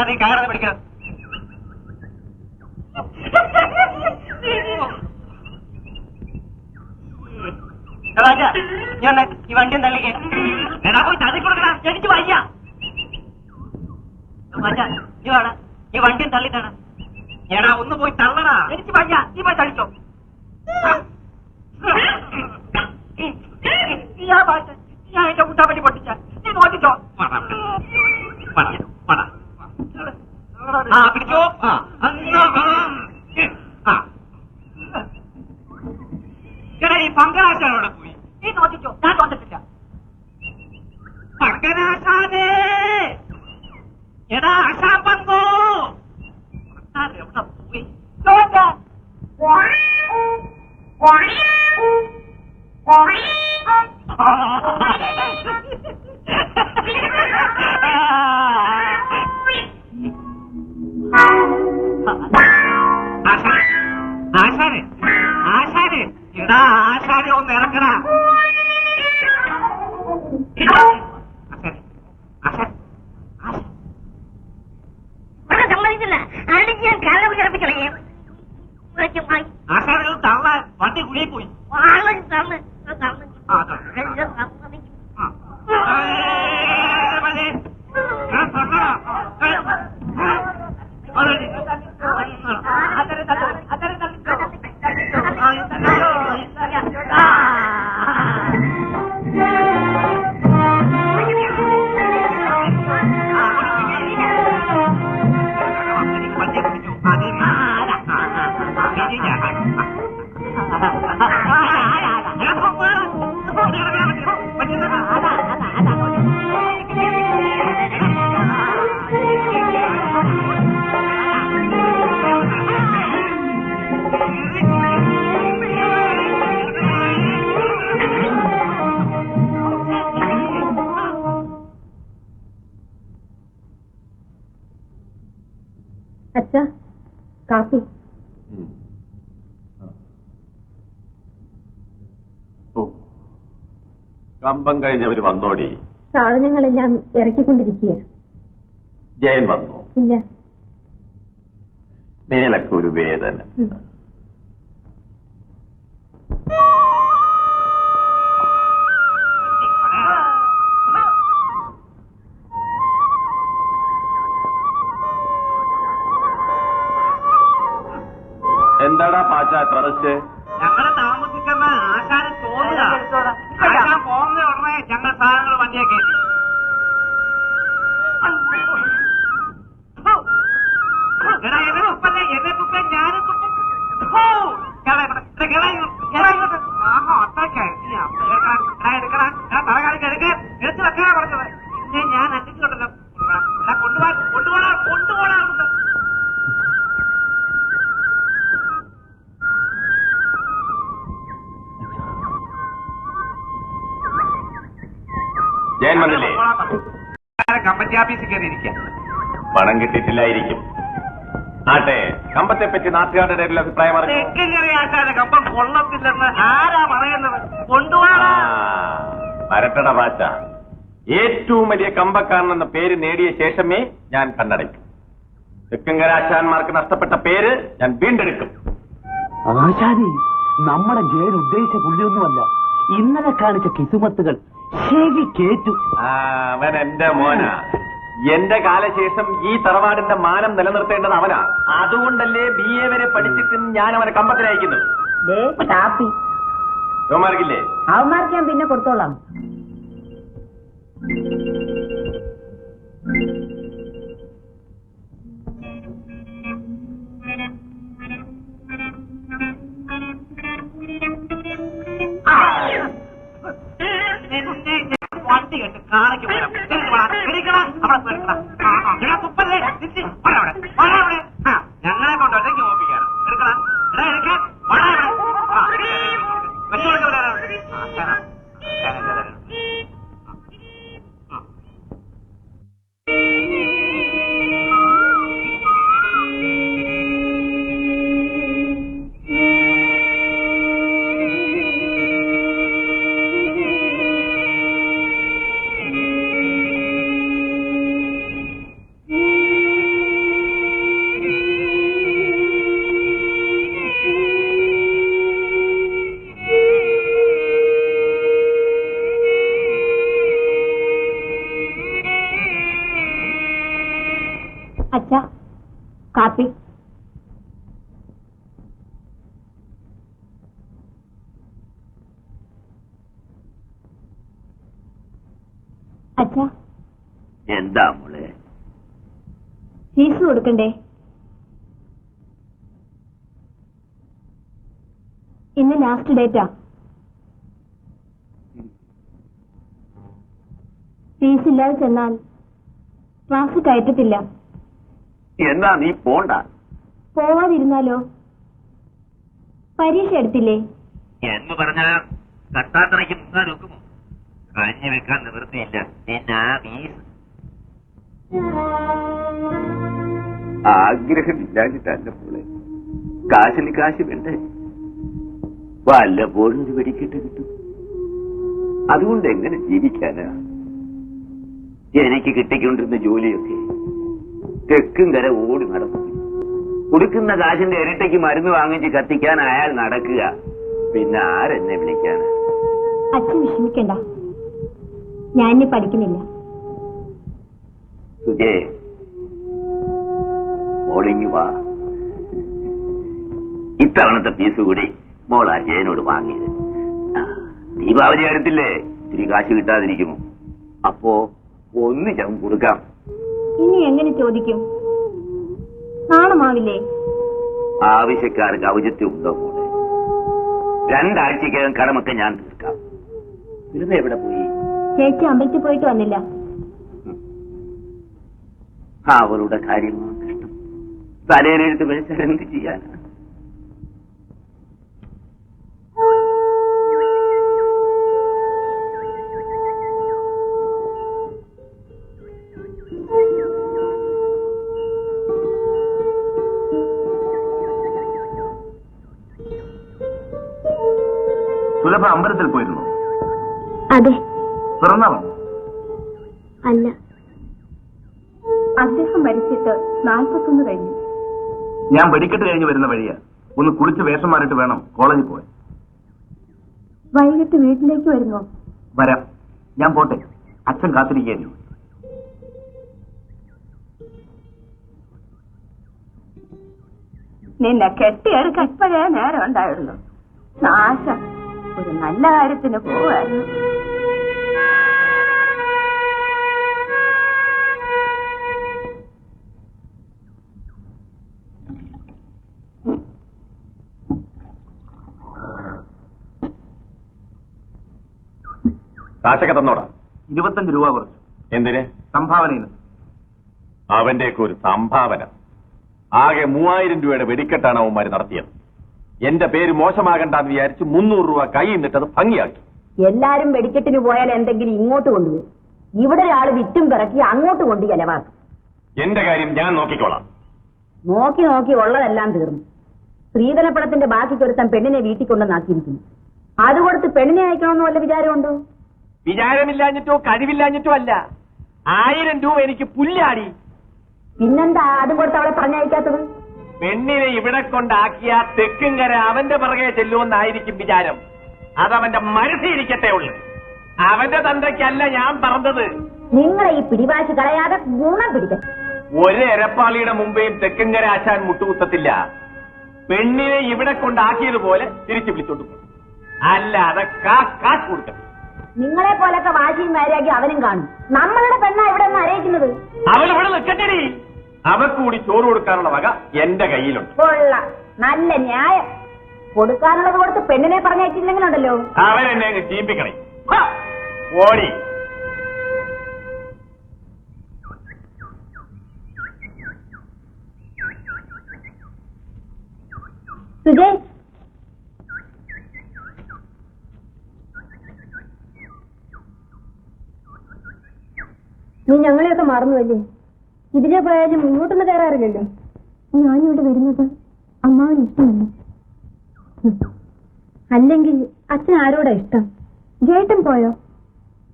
ആശാനെ കയറാതെ പിടിക്കണം. ഈ വണ്ടിയും തള്ളിക്കേ. എടാ പോയി തള്ളി കൊടുക്കണം, എനിക്ക് വയ്യ. നീ വേണം ഈ വണ്ടിയും തള്ളിത്താണ്. എടാ ഒന്ന് പോയി തള്ളടാ, എനിക്ക് വയ്യ. നീ പോയി തള്ളിച്ചോ. ഞാൻ എന്റെ കുട്ടാപ്പറ്റി പൊട്ടിച്ച നീ നോക്കിച്ചോ. പിടിച്ചോ. എടാ ഈ പങ്കനാശാനോടെ പോയി. നീ നോക്കിച്ചോ, ഞാൻ തോന്നിട്ടില്ല. പങ്കനാശാനേ, എടാ ആശാൻ പങ്കോ എവിടെ പോയി? ആശാനെ, ആശാനെ, എടാ ആശാനെ ഒന്ന് ഇറക്കടാ. ആശാനെ തള്ളാൻ വണ്ടി കുഴിയിൽ പോയി. അച്ഛാ, കാപ്പി. കമ്പം കഴിഞ്ഞവര് വന്നോടി? സാധനങ്ങളെല്ലാം ഇറക്കിക്കൊണ്ടിരിക്കുക. ജയൻ വന്നു? ഇല്ല. മേലൊക്കെ ഒരു വേദന. എന്താടാ പാച്ച പ്രദർശിച്ച്? ഞങ്ങള് താമസിക്കുന്ന ആശാന് തോന്നുക ആശാൻ പോകുന്ന ഉടനെ ഞങ്ങൾ സാധനങ്ങൾ വണ്ടിയെ കയറ്റി. എടാ എന്നെ തുപ്പല്ലേ, എന്നെ തുപ്പേ ഞാനും തുപ്പും. അത്രയ്ക്കായിരുന്നു തലകാലിക്ക് എടുത്ത് വെക്കാനാ പറഞ്ഞത്. പിന്നെ ഞാൻ അന്വേഷിച്ചോണ്ടല്ലോ കൊണ്ടുപോകാ. ജയൻ വന്നില്ലേ? കമ്പനി ഓഫീസിൽ കയറിയിരിക്കാം. പണം കിട്ടിയിട്ടില്ലായിരിക്കും. ആട്ടെ, കമ്പത്തെ പറ്റി നാട്ടുകാരുടെ അഭിപ്രായം ആശാന്റെ കമ്പം കൊള്ളത്തില്ലെന്ന് ആരാ പറയുന്നത്? കൊണ്ടുപോകാ. വരട്ടട പാച്ച, ഏറ്റവും വലിയ കമ്പക്കാരനെന്ന പേര് നേടിയ ശേഷമേ ഞാൻ കണ്ണടയ്ക്കും. തെക്കങ്കരാശാന്മാർക്ക് നഷ്ടപ്പെട്ട പേര് ഞാൻ വീണ്ടെടുക്കും. ആശാനെ, നമ്മുടെ ജയൻ ഉദ്ദേശിച്ച പുള്ളിയൊന്നുമല്ല. ഇന്നലെ കാണിച്ച കിസുമത്തുകൾ ശരി കേറ്റു. അവൻ എന്റെ മോനാ. എന്റെ കാലശേഷം ഈ തറവാടിന്റെ മാനം നിലനിർത്തേണ്ടത് അവനാ. അതുകൊണ്ടല്ലേ BA വരെ പഠിച്ചിട്ടും ഞാൻ അവനെ കമ്പത്തിനയക്കുന്നു. ോമാർക്കില്ലേ? അവന്മാർക്ക് ഞാൻ പിന്നെ കൊടുത്തോളാം. വണ്ടി കെട്ട് കാണിക്ക് പോരാം. ഞങ്ങളെ കൊണ്ട് ഒറ്റയ്ക്ക് ഓപ്പിക്കാറ്. എടുക്കണം. കാപ്പി. അച്ഛാ, എന്താ മോളെ? ഫീസ് കൊടുക്കണ്ടേ? ഇന്ന് ലാസ്റ്റ് ഡേറ്റാ. ഫീസ് ഇല്ലാതെ ചെന്നാൽ ക്ലാസ് കയറ്റത്തില്ല. എന്നാ നീ പോണ്ട. പോവാതിരുന്നാലോ? പരീക്ഷ എടുത്തില്ലേ? എന്ന് പറഞ്ഞാൽ കട്ടാത്തറയ്ക്ക് മുങ്ങാൻ നോക്കുമോ? കഞ്ഞി വെക്കാൻ നിവൃത്തിയില്ല. പിന്നെ ഫീസ് ആഗ്രഹമില്ലാഞ്ഞിട്ടല്ല മോളെ, കാശിന് കാശ് വേണ്ടേ? വല്ലപ്പോഴും ഒരു വെടിക്കെട്ട് കിട്ടും. അതുകൊണ്ട് എങ്ങനെ ജീവിക്കാനാ? എനിക്ക് കിട്ടിക്കൊണ്ടിരുന്ന ജോലിയൊക്കെ തെക്കും കര ഓടി നടക്കും. കൊടുക്കുന്ന കാശിന്റെ ഇരട്ടയ്ക്ക് മരുന്ന് വാങ്ങിച്ച് കത്തിക്കാൻ അയാൾ നടക്കുക. പിന്നെ ആരെന്നെ വിളിക്കാനാ? അച്ഛൻ വിഷമിക്കണ്ട, ഞാൻ ഇനി പഠിക്കുന്നില്ല. സുജേ, മോളിങ്ങി വാ. ഇത്തവണത്തെ ഫീസ് കൂടി മോൾ ആ ജയനോട് വാങ്ങിയത്. ദീപാവലി അടുത്തില്ലേ, ഇത്തിരി കാശ് കിട്ടാതിരിക്കുമോ? അപ്പോ ഒന്നിച്ചും കൊടുക്കാം. ഇനി എങ്ങനെ ചോദിക്കും? നാണമാവില്ലേ? ആവശ്യക്കാർക്ക് ഔചിത്യം ഉണ്ടോ മോളെ? 2 ആഴ്ചക്കകം കടമൊക്കെ ഞാൻ തീർക്കാം. വെറുതെ എവിടെ പോയി? ചേച്ചി അമ്പലത്തിൽ പോയിട്ട് വന്നില്ല. അവളുടെ കാര്യമാണ് കഷ്ടം. തലയിലെടുത്ത് വിളിച്ചാൽ എന്ത് ചെയ്യാനാ? സുലഭ അമ്പലത്തിൽ പോയിരുന്നു? അതെ. പിറന്നാളോ? അല്ല, അദ്ദേഹം മരിച്ചിട്ട് 41 കഴിഞ്ഞു. ഞാൻ വെടിക്കെട്ട് കഴിഞ്ഞ് വരുന്ന വഴിയാ. ഒന്ന് കുളിച്ച് വേഷം മാറിയിട്ട് വേണം കോളേജിൽ പോവാൻ. വൈകിട്ട് വീട്ടിലേക്ക് വരുമോ? വരാം. ഞാൻ പോട്ടെ, അച്ഛൻ കാത്തിരിക്കുകയായിരുന്നു. നിന്നെ കെട്ടിയെടുക്കാൻ ഇപ്പോഴേ നേരം ഉണ്ടായുള്ളൂ. നാശം, ഒരു നല്ല കാര്യത്തിന് പോവായിരുന്നു. കാശൊക്കെ തന്നോടാ? 25 രൂപ കുറച്ചു. എന്തിന്? സംഭാവനയിൽ. അവന്റെയൊക്കെ ഒരു സംഭാവന. ആകെ 3000 രൂപയുടെ വെടിക്കെട്ടാണ് അവന്മാര് നടത്തിയത്. എന്റെ പേര് മോശമാകണ്ടെന്ന് വിചാരിച്ച് 300 രൂപ കൈ നിന്നിട്ടത് ഭംഗിയാക്കി. എല്ലാരും വെടിക്കെട്ടിന് പോയാൽ എന്തെങ്കിലും ഇങ്ങോട്ട് കൊണ്ടുപോയി, ഇവിടെ ഒരാൾ വിറ്റും പിറക്കി അങ്ങോട്ട് കൊണ്ട് ചെലവാക്കും. എന്റെ കാര്യം ഞാൻ നോക്കിക്കോളാം. നോക്കി നോക്കി ഉള്ളതെല്ലാം തീർന്നു. സ്ത്രീധനപ്പണത്തിന്റെ ബാക്കിക്കൊരുത്തൻ പെണ്ണിനെ വീട്ടിൽ കൊണ്ടുവന്നാക്കിയിരിക്കുന്നു. അത് കൊടുത്ത് പെണ്ണിനെ അയക്കണമെന്ന് വല്ല വിചാരമുണ്ടോ? വിചാരമില്ലാഞ്ഞിട്ടോ കഴിവില്ലാഞ്ഞിട്ടോ അല്ല. 1000 രൂപ എനിക്ക് പുല്ലാടി. പിന്നെന്താ അതും കൊടുത്ത് അവളെ പറഞ്ഞയക്കാത്തത്? പെണ്ണിനെ ഇവിടെ കൊണ്ടാക്കിയ തെക്കുംകര അവന്റെ പിറകെ ചെല്ലുമെന്നായിരിക്കും വിചാരം. അതവന്റെ മനസ്സിരിക്കട്ടെ ഉള്ളു. അവന്റെ തന്തയ്ക്കല്ല ഞാൻ പറഞ്ഞത്. നിങ്ങളെ ഈ പിടിവാശി കളയാതെ ഗുണം പിടിക്കണം. ഒരു എരപ്പാളിയുടെ മുമ്പേയും തെക്കുംകര ആശാൻ മുട്ടുകുത്തത്തില്ല. പെണ്ണിനെ ഇവിടെ കൊണ്ടാക്കിയതുപോലെ തിരിച്ചു വിളിച്ചോണ്ട് പോകും. അല്ലാതെ കാശ് കൊടുക്കത്തില്ല. നിങ്ങളെ പോലൊക്കെ വാശിയും വൈരാഗ്യം അവനും കാണും. നമ്മളുടെ പെണ്ണ ഇവിടെ നിന്ന് അറിയിക്കുന്നത്. അവളിവിടെ നിൽക്കട്ടെ. അവക്കൂടി ചോറ് കൊടുക്കാനുള്ള വക എന്റെ കയ്യിലുണ്ട്. കൊള്ളാം, നല്ല ന്യായം. കൊടുക്കാനുള്ളത് കൊടുത്ത് പെണ്ണിനെ പറഞ്ഞയച്ചില്ലെങ്കിലുണ്ടല്ലോ അവരെന്നെ അങ്ങ് ചീമ്പിക്കണേ. ഓടി സുജയ്, നീ ഞങ്ങളെയൊക്കെ മറന്നുവല്ലേ? ഇതിനെ പോയാലും മുന്നോട്ടൊന്നും കയറാറില്ലല്ലോ. ഞാനിവിടെ വരുന്നത് അമ്മാവന് ഇഷ്ടമല്ല. അല്ലെങ്കിൽ അച്ഛൻ ആരോടാ ഇഷ്ടം? ജേട്ടൻ പോയോ?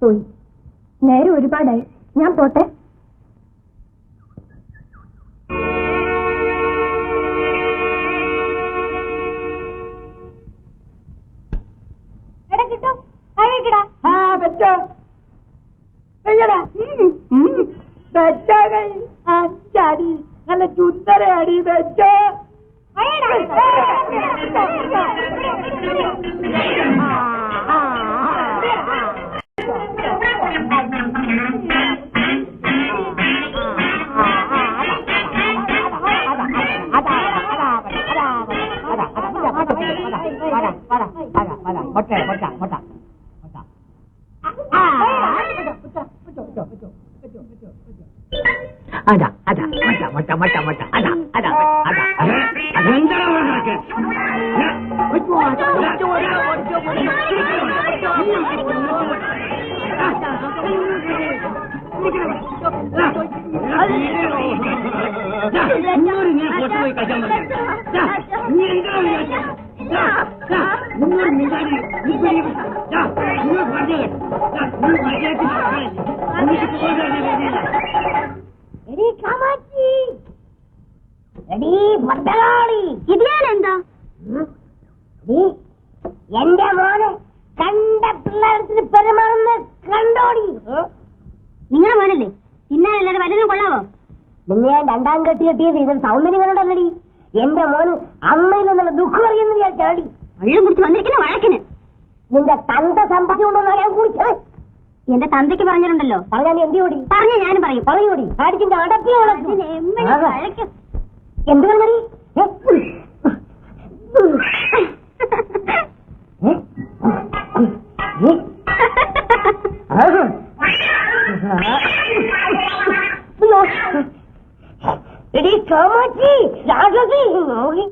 പോയി. നേരെ ഒരുപാടായി. ഞാൻ പോട്ടെ. അടി നല്ല ചുന്തര അടി ഇതിയാലെന്താ എന്റെ മോനെ കണ്ട പിള്ളേരത്തിന് പെരുമാറുന്ന കണ്ടോടി. നിങ്ങളെ മോനല്ലേ തിന്നാനല്ലാതെ വലുതും കൊള്ളാവോ? നിന്നെ ഞാൻ രണ്ടാം കെട്ടിയത് ഇതിന് സൗന്ദര്യങ്ങളുണ്ടല്ലടി. എന്റെ മോന് അമ്മയിൽ നിന്നുള്ള ദുഃഖം അറിയുന്ന ഞാൻ ചാടി വെള്ളം കുടിച്ച് വന്നിരിക്കുന്ന വഴക്കിന്. നിന്റെ തന്ത സമ്പാദ്യമുണ്ടോ ഞാൻ കുടിച്ചത്? എന്റെ തന്തയ്ക്ക് പറഞ്ഞിട്ടുണ്ടല്ലോ. പറഞ്ഞാൽ എന്ത് കൂടി പറഞ്ഞ ഞാനും പറയും. പറയൂടി ആടിക്കിന്റെ അടപ്പിലാണ് എന്ത് കണ്ടടി എടി കാമാക്ഷി രാജകി നോക്കി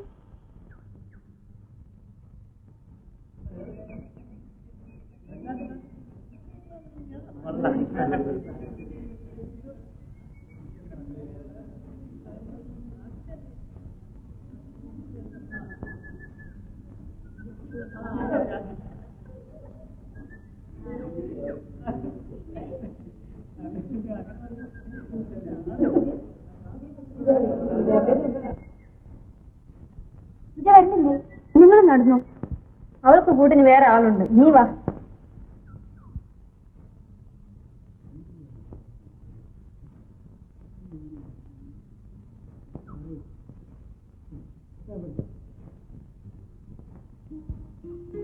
നിങ്ങൾ നടന്നു. അവൾക്ക് കൂട്ടിന് വേറെ ആളുണ്ട്. നീ വാ.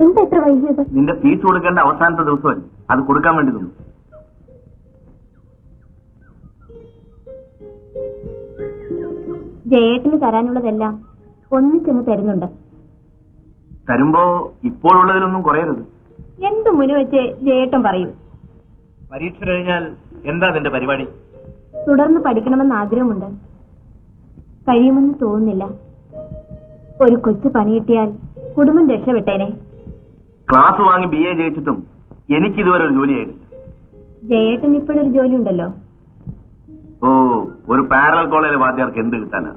എന്താ എത്ര വൈകിയത്? നിന്റെ ഫീസ് കൊടുക്കേണ്ട അവസാനത്തെ ദിവസമല്ലേ, അത് കൊടുക്കാൻ വേണ്ടി തന്നു. ജയേട്ടന് തരാനുള്ളതെല്ലാം ഒന്നിച്ചെന്ന് തരുന്നുണ്ട്. തരുമ്പോ ഇപ്പോഴുള്ളതിലൊന്നും കുറയരുത്. എന്ത് മുന്നു വെച്ച് ജയേട്ടൻ പറയൂ. പരീക്ഷ കഴിഞ്ഞാൽ എന്താ നിന്റെ പരിപാടി? തുടർന്ന് പഠിക്കണമെന്ന് ആഗ്രഹമുണ്ട്. കഴിയുമെന്ന് തോന്നുന്നില്ല. ഒരു കൊച്ചു പണി കിട്ടിയാൽ കുടുംബം രക്ഷപ്പെട്ടേനെ. ക്ലാസ് വാങ്ങി BA ജയിച്ചിട്ടും എനിക്കിതുവരെ ഒരു ജോലിയായിട്ടില്ല. ജയേട്ടൻ ഇപ്പോഴൊരു ജോലി ഉണ്ടല്ലോ. ഓ, ഒരു പാരലൽ കോളേജിലെ വാദ്യാർക്ക് എന്ത് കിട്ടാനാ?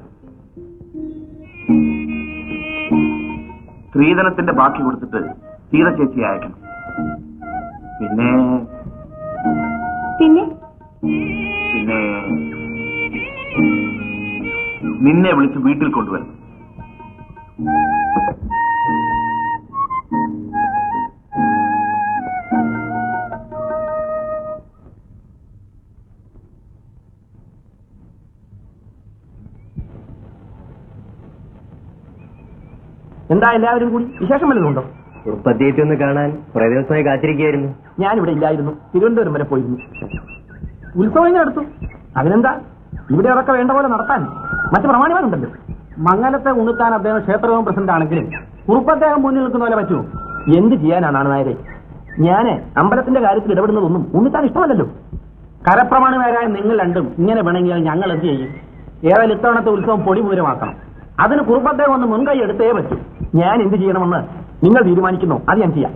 സ്ത്രീധനത്തിന്റെ ബാക്കി കൊടുത്തിട്ട് സീത ചേച്ചി അയക്കണം. പിന്നെ പിന്നെ പിന്നെ നിന്നെ വിളിച്ച് വീട്ടിൽ കൊണ്ടുവരണം. എന്താ എല്ലാവരും കൂടി വിശേഷം വല്ലതുണ്ടോ? ഉപ്പത്തിയേറ്റി ഒന്ന് കാണാൻ കുറെ ദിവസമായി കാത്തിരിക്കുകയായിരുന്നു. ഞാനിവിടെ ഇല്ലായിരുന്നു, തിരുവനന്തപുരം വരെ പോയിരുന്നു. ഉത്സവം നടത്തു. അതിനെന്താ, ഇവിടെ അതൊക്കെ വേണ്ട പോലെ നടത്താൻ മറ്റു പ്രമാണിമാരുണ്ടല്ലോ. മംഗലത്തെ ഉണ്ണുത്താൻ അദ്ദേഹം ക്ഷേത്രവും പ്രസിഡന്റ് ആണെങ്കിലും കുറുപ്പദ്ദേഹം മുന്നിൽ നിൽക്കുന്ന പോലെ പറ്റുമോ? എന്ത് ചെയ്യാനാണ് നായരെ? ഞാന് അമ്പലത്തിന്റെ കാര്യത്തിൽ ഇടപെടുന്നതൊന്നും ഉണ്ണിത്താൻ ഇഷ്ടമല്ലല്ലോ. കരപ്രമാണിമാരായ നിങ്ങൾ രണ്ടും ഇങ്ങനെ വേണമെങ്കിൽ ഞങ്ങൾ എന്ത് ചെയ്യും? ഏതായാലും ഇത്തവണത്തെ ഉത്സവം പൊടിപൂരമാക്കണം. അതിന് കുറുപ്പദ്ദേഹം ഒന്ന് മുൻകൈ എടുത്തേ പറ്റൂ. ഞാൻ എന്ത് ചെയ്യണമെന്ന് നിങ്ങൾ തീരുമാനിക്കുന്നു, അത് ഞാൻ ചെയ്യാം.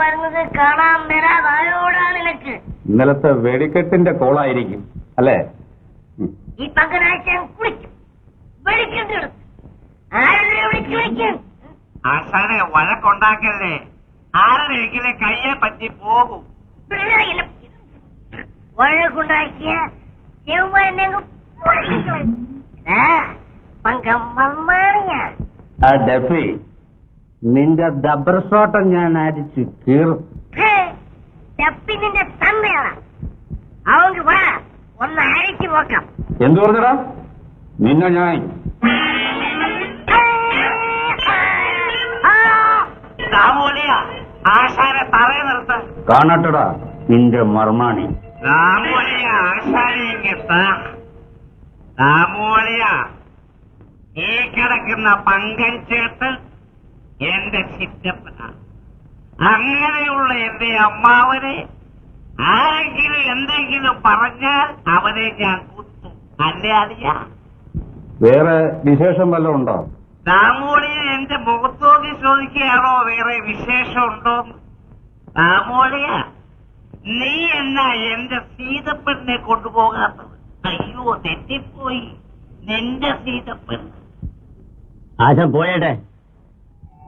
വരുന്നത് കാണാൻ വരാതായോടാണ് നിനക്ക്. ഇന്നലത്തെ വെടിക്കെട്ടിന്റെ കോളായിരിക്കും അല്ലേ? ഈ പങ്കനാഴ്ച കുളിക്കും വെടിക്കെട്ട് ആരുടെ വിളിക്കും. ആശാനെ വഴക്കുണ്ടാക്കല്ലേ, ആരുടെയെങ്കിലും കയ്യെ പറ്റി പോകും. വഴക്കുണ്ടാക്കിയ പങ്കം വന്നാണിയാ. ആ ഡെഫി, നിന്റെ ഡബർ ഷോട്ടം ഞാൻ അടിച്ചു കീറും. നിന്റെ തന്നെയാണ്. അവങ്ക് വാ, ഒന്ന് അഴിച്ചു നോക്കാം. എന്തു പറഞ്ഞടാ? നിന്നെ ഞാൻ ആശാനെ തറയെ നിർത്ത. കാണട്ടടാ നിന്റെ മർമാണി. രാമോളിയ ആശാനെ ഇങ്ങെത്താ. രാമോളിയ, ഈ കിടക്കുന്ന പങ്കൻ ചേട്ടൻ എന്റെ ചിറ്റപ്പന. അങ്ങനെയുള്ള എന്റെ അമ്മാവനെ ആരെങ്കിലും എന്തെങ്കിലും പറഞ്ഞാൽ അവനെ ഞാൻ കുത്തും. അല്ലേ അറിയാ? വേറെ വിശേഷം വല്ലതും ഉണ്ടോ? ദാമോളിയെ എന്റെ മുഖത്തോക്കി ചോദിക്കുകയാണോ വേറെ വിശേഷം ഉണ്ടോന്ന്? ദാമോളിയ, നീ എന്നാ എന്റെ സീതപ്പെണ്ണിനെ കൊണ്ടുപോകാത്തത്? അയ്യോ, തെറ്റിപ്പോയി. നിന്റെ സീതപ്പെണ്ണ്. ആശം പോയേട്ടെ,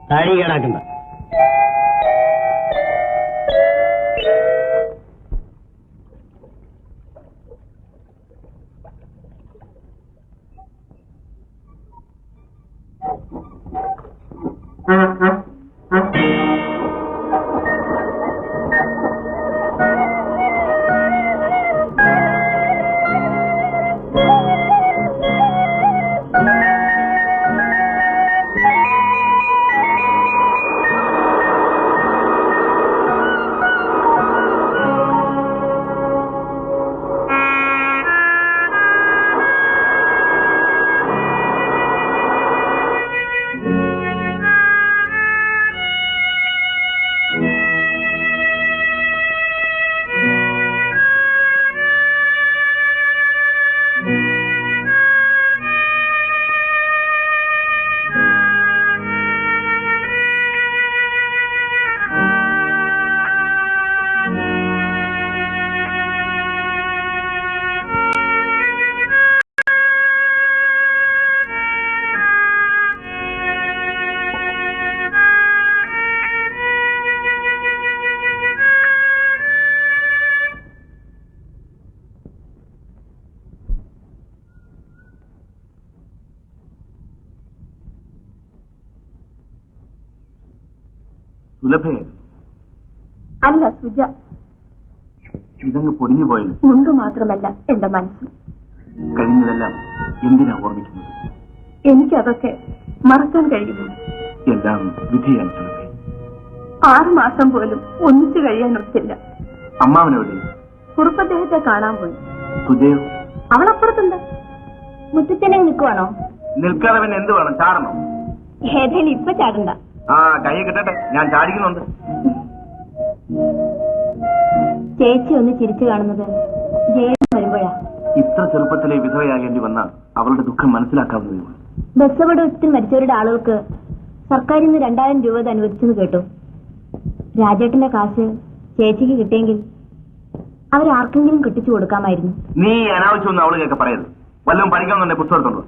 താഴി കേടാക്കണ്ട. സുലഭേ, അല്ല സുജ. ഇതങ്ങ് പൊടിഞ്ഞു പോയത്. മുണ്ട് മാത്രമല്ല എന്റെ മനസ്സും. കഴിഞ്ഞതെല്ലാം എന്തിനാ ഓർമ്മിക്കുന്നത്? എനിക്കതൊക്കെ മറക്കാൻ കഴിയുന്നു. എല്ലാം വിധിയാണ് സുലഭേ. 6 മാസം പോലും ഒന്നിച്ചു കഴിയാനൊത്തില്ല. അമ്മാവനെവിടെ? കുറുപ്പദ്ദേഹത്തെ കാണാൻ പോയി. സുജയോ? അവളപ്പുറത്തുണ്ട്. മുറ്റത്തിനെ നിൽക്കുവാണോ? നിൽക്കാതെ പിന്നെ എന്ത് വേണം? ചാടണം. ഏതായാലും ഇപ്പൊ ചാടണ്ട. ആ, കൈ കിട്ടട്ടെ, ഞാൻ ചാടിക്കുന്നുണ്ട്. ചേച്ചി ഒന്ന് ചിരിച്ചു കാണുന്നത് ജയിലിൽ വരുമ്പോഴാ. ഇത്ര ചെറുപ്പത്തിലെ വിധവയാകേണ്ടി വന്ന അവളുടെ ദുഃഖം മനസ്സിലാക്കാവുന്നതേ ഉള്ളൂ. ബസ് അപകടത്തിൽ മരിച്ചവരുടെ ആളുകൾക്ക് സർക്കാരിൽ നിന്ന് 2000 രൂപ അനുവദിച്ചെന്ന് കേട്ടു. രാജേട്ടന്റെ കാശ് ചേച്ചിക്ക് കിട്ടിയെങ്കിൽ അവരാർക്കെങ്കിലും കിട്ടിച്ചു കൊടുക്കാമായിരുന്നു. നീ അനാവശ്യമൊന്നും അവള് കേൾക്കെ പറയരുത്. വല്ലതും പഠിക്കാമെന്നുണ്ടെ പുസ്തകത്തുണ്ടോ?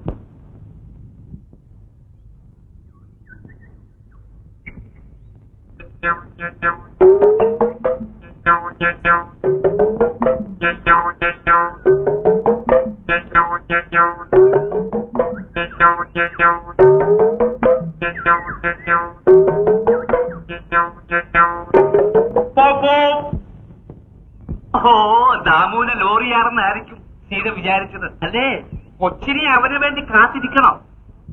ദാമുവിനെ ലോറിയാണെന്നായിരിക്കും സീത വിചാരിച്ചത് അല്ലേ? കൊച്ചിനെ അവന് വേണ്ടി കാത്തിരിക്കണോ?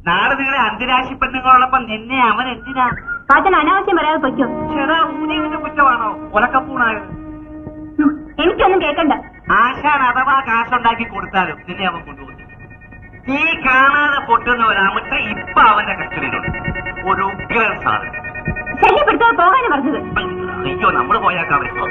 നാളെ നിങ്ങളെ അന്തരാശി പെണ്ണുങ്ങളോടൊപ്പം നിന്നെ അവൻ എന്തിനാ? പാച്ചൻ അനാവശ്യം പറയാതെ പൊയ്ക്കോ. ചേടാ, ഊരിയവന്റെ കുറ്റമാണോ ഒലക്കപ്പൂണായത്? എനിക്കൊന്നും കേൾക്കണ്ട. ആശാൻ അഥവാ കാശുണ്ടാക്കി കൊടുത്താലും നിന്നെ അവൻ കൊണ്ടുപോകും. നീ കാണാതെ പൊട്ടുന്ന ഒരാമത്തെ ഇപ്പൊ അവന്റെ കസ്റ്റഡിയിലുണ്ട്. ഒരു ഉഗ്രൻ സാധനം. ശല്യപ്പെടുത്താതെ പോകാനും പറഞ്ഞത്. അയ്യോ, നമ്മള് പോയാക്കാൻ പറ്റുമോ?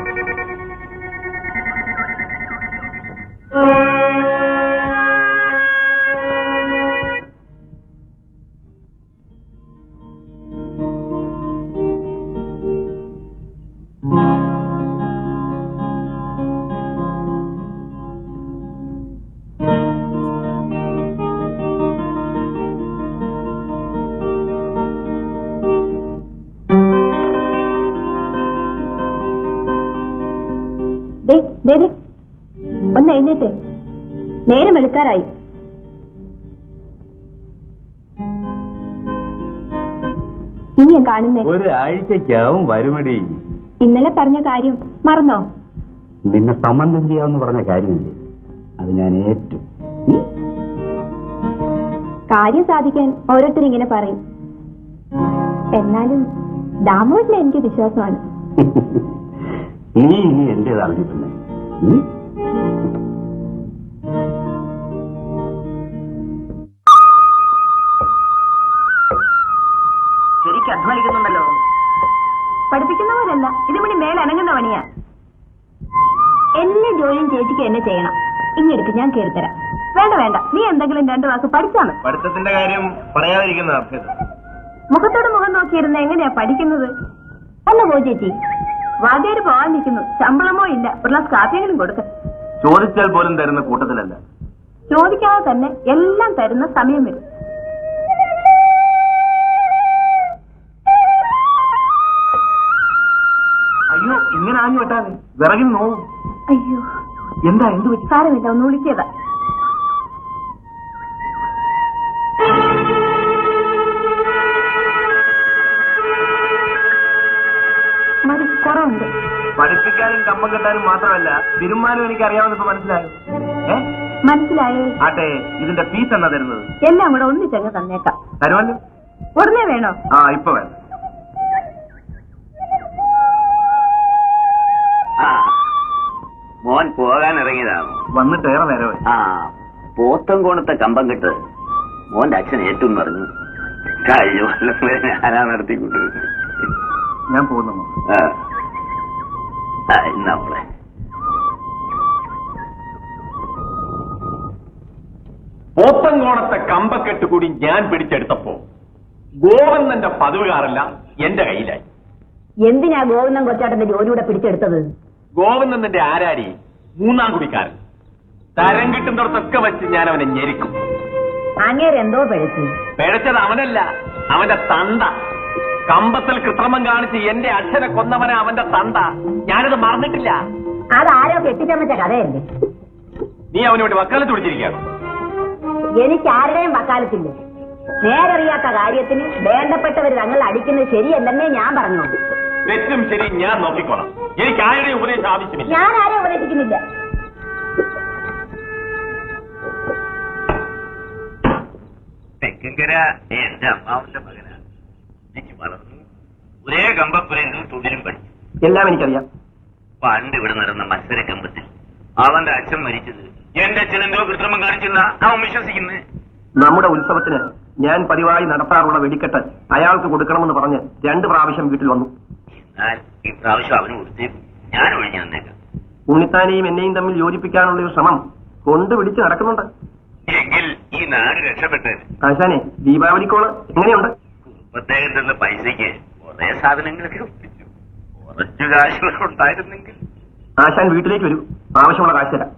ഒന്ന് എഴുന്നേറ്റ്. നേരം വെളുക്കാറായി. ഇനി കാണുന്നേ ഒരാഴ്ചക്കാവും വരുമടി. ഇന്നലെ പറഞ്ഞ കാര്യം മറന്നോ? നിന്നെ സംബന്ധം ചെയ്യാമെന്ന് പറഞ്ഞ കാര്യമില്ലേ, അത് ഞാൻ ഏറ്റു. കാര്യം സാധിക്കാൻ ഓരോരുത്തരും ഇങ്ങനെ പറയും. എന്നാലും ദാമോദിനെ എനിക്ക് വിശ്വാസമാണ്. നീ ഇനി എന്റേതറിഞ്ഞിട്ടുണ്ടേ. ശരിക്കും അധ്വാനിക്കുന്നുണ്ടല്ലോ. പഠിപ്പിക്കുന്നവരല്ല, ഇതിവിടെ മേലനങ്ങുന്ന പണിയാ. എല്ലാ ജോലിയും ചേച്ചിക്ക് എന്നെ ചെയ്യണം. ഇങ്ങെടുക്ക്, ഞാൻ കയറിത്തരാം. വേണ്ട വേണ്ട, നീ എന്തെങ്കിലും 2 വാക്ക് പഠിച്ചാ മതി. പഠിത്തത്തിന്റെ കാര്യം പറയാതിരിക്കുന്ന അഭ്യർത്ഥന. മുഖത്തോട് മുഖം നോക്കിയിരുന്ന എങ്ങനെയാ പഠിക്കുന്നത്? അല്ല പോ ചേച്ചി, വാദ്യാര് പോകാൻ നിൽക്കുന്നു. ശമ്പളമോ ഇല്ല, ഒരു ഗ്ലാസ് കാപ്പിയെങ്കിലും കൊടുക്ക. ചോദിച്ചാൽ പോലും തരുന്ന കൂട്ടത്തിലല്ല. ചോദിക്കാതെ തന്നെ എല്ലാം തരുന്ന സമയം വരും. അയ്യോ, ഇങ്ങനെ ആഞ്ഞു വെട്ടാതെ വിറകിന് നോവും. അയ്യോ, എന്താ എന്ത് പറ്റി? സാരമില്ല, ഒന്ന് വിളിച്ചതാ. മതി, കുറവുണ്ട്. പഠിപ്പിക്കാനും കമ്പം കെട്ടാനും മാത്രമല്ല തിരുമാനും എനിക്ക് അറിയാമെന്ന് മനസ്സിലായോ? മനസ്സിലായേ? ആട്ടെ, ഇതിന്റെ ഫീസ് എന്നാ തരുന്നത്? എല്ലാം കൂടെ ഒന്നിച്ചങ്ങ് തന്നേക്കാം. തരുമല്ലോ? ഉടനെ വേണോ? ആ, ഇപ്പൊ വേണം. മോൻ പോകാൻ ഇറങ്ങിയതാണോ? വന്നിട്ട് ഏറെ നേരമായി. ആ, പോത്തൻകോണത്തെ കമ്പം കെട്ട് മോന്റെ അച്ഛൻ ഏറ്റവും പറഞ്ഞു. കഴിഞ്ഞ കൊല്ലം വരെ ഞാനാ നടത്തിക്കൊണ്ടിരുന്നത്. ഞാൻ പോകുന്നു. നമ്മളെ പോത്തൻകോണത്തെ കമ്പക്കെട്ട് കൂടി ഞാൻ പിടിച്ചെടുത്തപ്പോ ഗോവന്നന്റെ പതിവുകാരെല്ലാം എന്റെ കയ്യിലായി. എന്തിനാ ഗോവിന്ദൻ കൊച്ചാട്ടന്റെ ജോലിയൂടെ പിടിച്ചെടുത്തത്? ഗോവന്നന്റെ ആരാരി 3-ാം കുടിക്കാരൻ. തരം കിട്ടുന്നിടത്തൊക്കെ വെച്ച് ഞാൻ അവനെ ഞെരിക്കും. അങ്ങേരെന്തോ പിഴച്ചു. പിഴച്ചത് അവനല്ല, അവന്റെ തന്ത. കമ്പത്തിൽ കൃത്രിമം കാണിച്ച് എന്റെ അച്ഛനെ കൊന്നവനെ അവന്റെ തന്ത. ഞാനത് മറന്നിട്ടില്ല. അതാരോ കെട്ടിച്ചമച്ച കഥയല്ലേ? നീ അവനോട് വക്കാലത്ത് പിടിച്ചിരിക്കുകയാണ്. എനിക്ക് ആരുടെയും വക്കാലത്തില്ല. നേരറിയാത്ത കാര്യത്തിന് വേണ്ടപ്പെട്ടവർ തങ്ങൾ അടിക്കുന്നത് ശരിയല്ലെന്നേ ഞാൻ പറഞ്ഞു. തെറ്റും ശരി ഞാൻ നോക്കിക്കോളാം. എനിക്ക് ആരുടെയും ഉപദേശം ആവശ്യമില്ല. ഞാൻ ആരെയും ഉപദേശിക്കുന്നില്ല. തെക്കങ്കര എന്റെ അമ്മാവന്റെ മകനാണ്. എനിക്ക് വളർന്നു ഒരേ കമ്പപ്പുരയിൽ തൊഴിലും പഠിച്ചു. എല്ലാം എനിക്കറിയാം. പണ്ട് ഇവിടെ നടന്ന മത്സര കമ്പത്തിൽ അവന്റെ അച്ഛൻ മരിച്ചത് എന്റെ അച്ഛൻ എന്തോ കൃത്രിമം കാണിച്ചെന്നാ അവൻ വിശ്വസിക്കുന്നത്. നമ്മുടെ ഉത്സവത്തിന് ഞാൻ പതിവായി നടത്താറുള്ള വെടിക്കെട്ട് അയാൾക്ക് കൊടുക്കണമെന്ന് പറഞ്ഞ് 2 പ്രാവശ്യം വീട്ടിൽ വന്നു. എന്നാൽ ഇപ്രാവശ്യം അവന് കൊടുത്തേക്കും. ഞാൻ ഒഴിഞ്ഞു വന്നേക്കാം. ഉണ്ണിത്താനെയും എന്നെയും തമ്മിൽ യോജിപ്പിക്കാനുള്ള ഒരു ശ്രമം കൊണ്ടുപിടിച്ച് നടക്കുന്നുണ്ട്. എങ്കിൽ ഈ നാട് രക്ഷപ്പെട്ടത്. ആശാനെ, ദീപാവലിക്കോള് എങ്ങനെയുണ്ട്? കുടുംബത്തേക്ക് തന്ന പൈസയ്ക്ക് കുറെ സാധനങ്ങളൊക്കെ ഒപ്പിച്ചു. കുറച്ചു കാശുകൾ ഉണ്ടായിരുന്നെങ്കിൽ. ആശാൻ വീട്ടിലേക്ക് വരൂ, ആവശ്യമുള്ള കാശ് തരാം.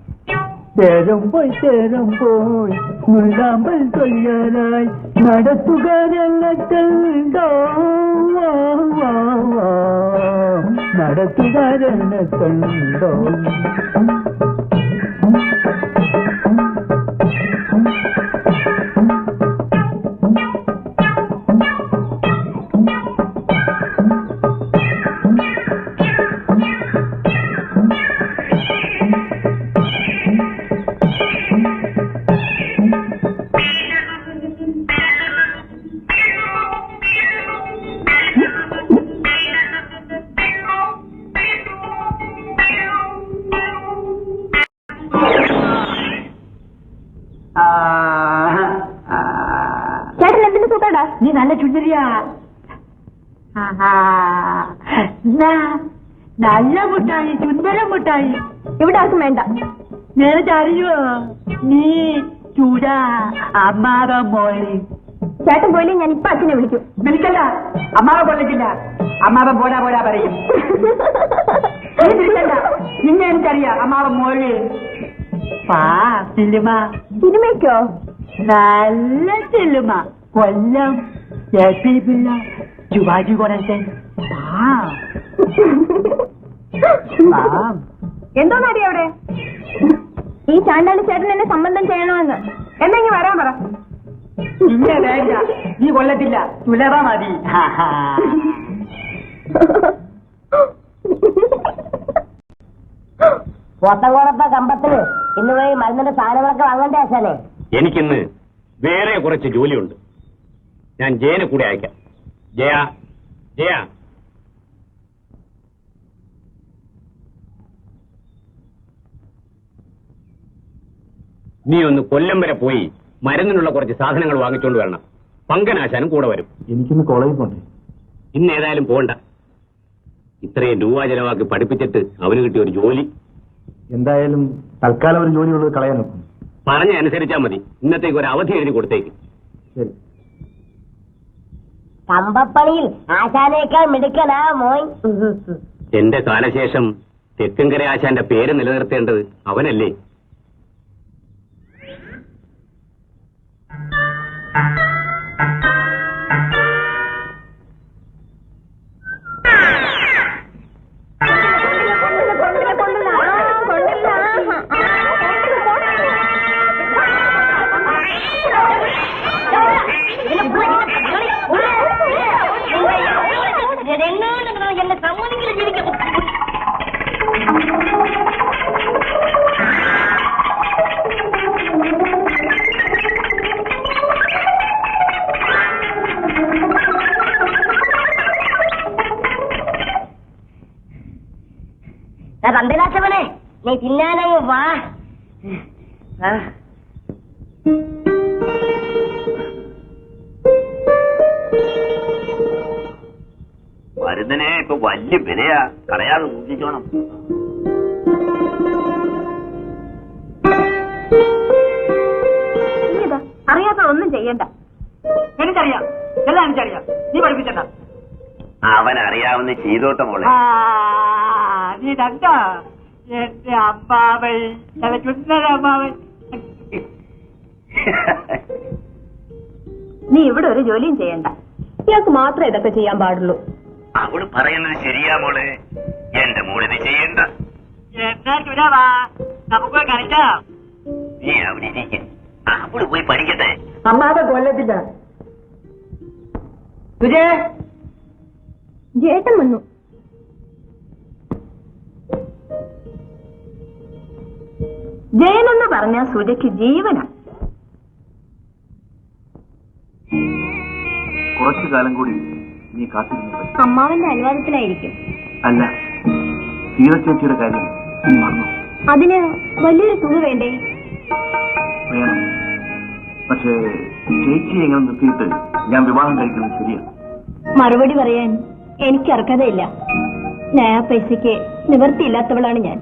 ചേരുമ്പോൾ മുല്ലാമ്പൽ കൊയ്യാനായി നടത്തുകാരങ്ങൾക്കുണ്ടോ? നടത്തുകാരങ്ങൾക്കുണ്ടോ? ചേട്ടൻ എന്തിനു സുഖടാ? നീ നല്ല ചുണ്ടരിയാ. നല്ല മുട്ടായി, സുന്ദര മുട്ടായി. ഇവിടെ ആർക്കും വേണ്ട. നിനക്ക് അറിയോ നീ ചൂട അമ്മാവ മോളി? ചേട്ടൻ പോയില്ലേ ഞാൻ ഇപ്പൊ അച്ഛനെ വിളിക്കും. വിളിക്കല്ല, അമ്മാവ കൊള്ളിക്കില്ല. അമ്മാവൻ പോരാ പോരാ പറയും. വിളിക്കണ്ട, നിന്നെ എനിക്കറിയാം. അമ്മാവ മോളി സിനിമ. സിനിമയ്ക്കോ? നല്ല സിനിമ. കൊല്ലം പിള്ള ശിവാജി ഗണേശൻ. എന്തോന്നടി അവിടെ? ഈ ചാണ്ടാളി ചേട്ടൻ എന്നെ സംബന്ധം ചെയ്യണമെന്ന്. എന്നെങ്കി വരാൻ പറ. ഇന്നെ വേണ്ട, നീ കൊല്ലത്തില്ല. തുലറ മതി. പോത്തങ്കോണത്തെ കമ്പത്തില് ഇന്ന് പോയി മരുന്നിന്റെ സാധനങ്ങളൊക്കെ വാങ്ങണ്ടേ ആശാനെ? എനിക്കിന്ന് വേറെ കുറച്ച് ജോലിയുണ്ട്. ഞാൻ ജയനെ കൂടെ അയക്കാം. ജയ, ജയ, നീ ഒന്ന് കൊല്ലം വരെ പോയി മരുന്നിനുള്ള കുറച്ച് സാധനങ്ങൾ വാങ്ങിച്ചുകൊണ്ട് വരണം. പങ്കനാശാനും കൂടെ വരും. എനിക്കിന്ന് കോളേജിൽ പോണ്ടേ? ഇന്ന് ഏതായാലും പോകണ്ട. ഇത്രയും രൂപ ചെലവാക്കി പഠിപ്പിച്ചിട്ട് അവന് കിട്ടിയ ഒരു ജോലി. എന്തായാലും തൽക്കാലം ഒരു ജോലിയുള്ളത് കളയാൻ നോക്കും. പറഞ്ഞ അനുസരിച്ചാ മതി. ഇന്നത്തേക്ക് ഒരു അവധി എഴുതി കൊടുത്തേക്ക്. ശരി. കമ്പപ്പണിയിൽ ആശാനേക്കാൾ മിടുക്കനാ മോൻ. എന്റെ കാലശേഷം തെക്കങ്കര ആശാന്റെ പേര് നിലനിർത്തേണ്ടത് അവനല്ലേ? പന്തലാശവനെ, നീ തിന്നാനങ്ങ് വാ. മരുന്നിനെ ഇപ്പൊ വലിയ വിലയാ, കളയാതെ സൂക്ഷിച്ചോണം. അറിയാത്ത ഒന്നും ചെയ്യണ്ട. എനിക്കറിയാം, എല്ലാം എനിക്കറിയാം. നീ പഠിപ്പിച്ചണ്ട. അവനറിയാവുന്ന ചെയ്തോട്ടെ മോളെ. നീ കണ്ട എന്റെ അമ്മാവൻ, അമ്മാവൻ. നീ ഇവിടെ ഒരു ജോലിയും ചെയ്യണ്ട. ഇയാൾക്ക് മാത്രമേ ഇതൊക്കെ ചെയ്യാൻ പാടുള്ളൂ. അവള് പറയുന്നത് ശരിയാ മോളെ. എന്റെ മോളിത് ചെയ്യണ്ട. എന്നാ ചുരാവാ, നമുക്ക് പോയി കളിക്കാം. നീ അവിടെ ഇരിക്ക, അവള് പോയി പഠിക്കട്ടെ. അമ്മാതെ കൊല്ലത്തില്ല. ജേട്ടൻ വന്നു. ജയനെന്ന് പറഞ്ഞ സുജയ്ക്ക് ജീവനാ. കുറച്ചു കാലം കൂടി നീ കാത്തിരുന്നു. അമ്മാവന്റെ അനുവാദത്തിലായിരിക്കും. അല്ല, സീത ചേച്ചിയുടെ കാര്യം നീ മറന്നു. അതിന് വലിയൊരു തുക വേണ്ടേ? വേണം. പക്ഷേ ചേച്ചി എങ്ങനെ നിർത്തിയിട്ട് ഞാൻ വിവാഹം കഴിക്കുന്നത് ശരിയാണ്. മറുപടി പറയാൻ എനിക്ക് അർഹതയില്ല. നയാ പൈസയ്ക്ക് നിവൃത്തിയില്ലാത്തവളാണ് ഞാൻ.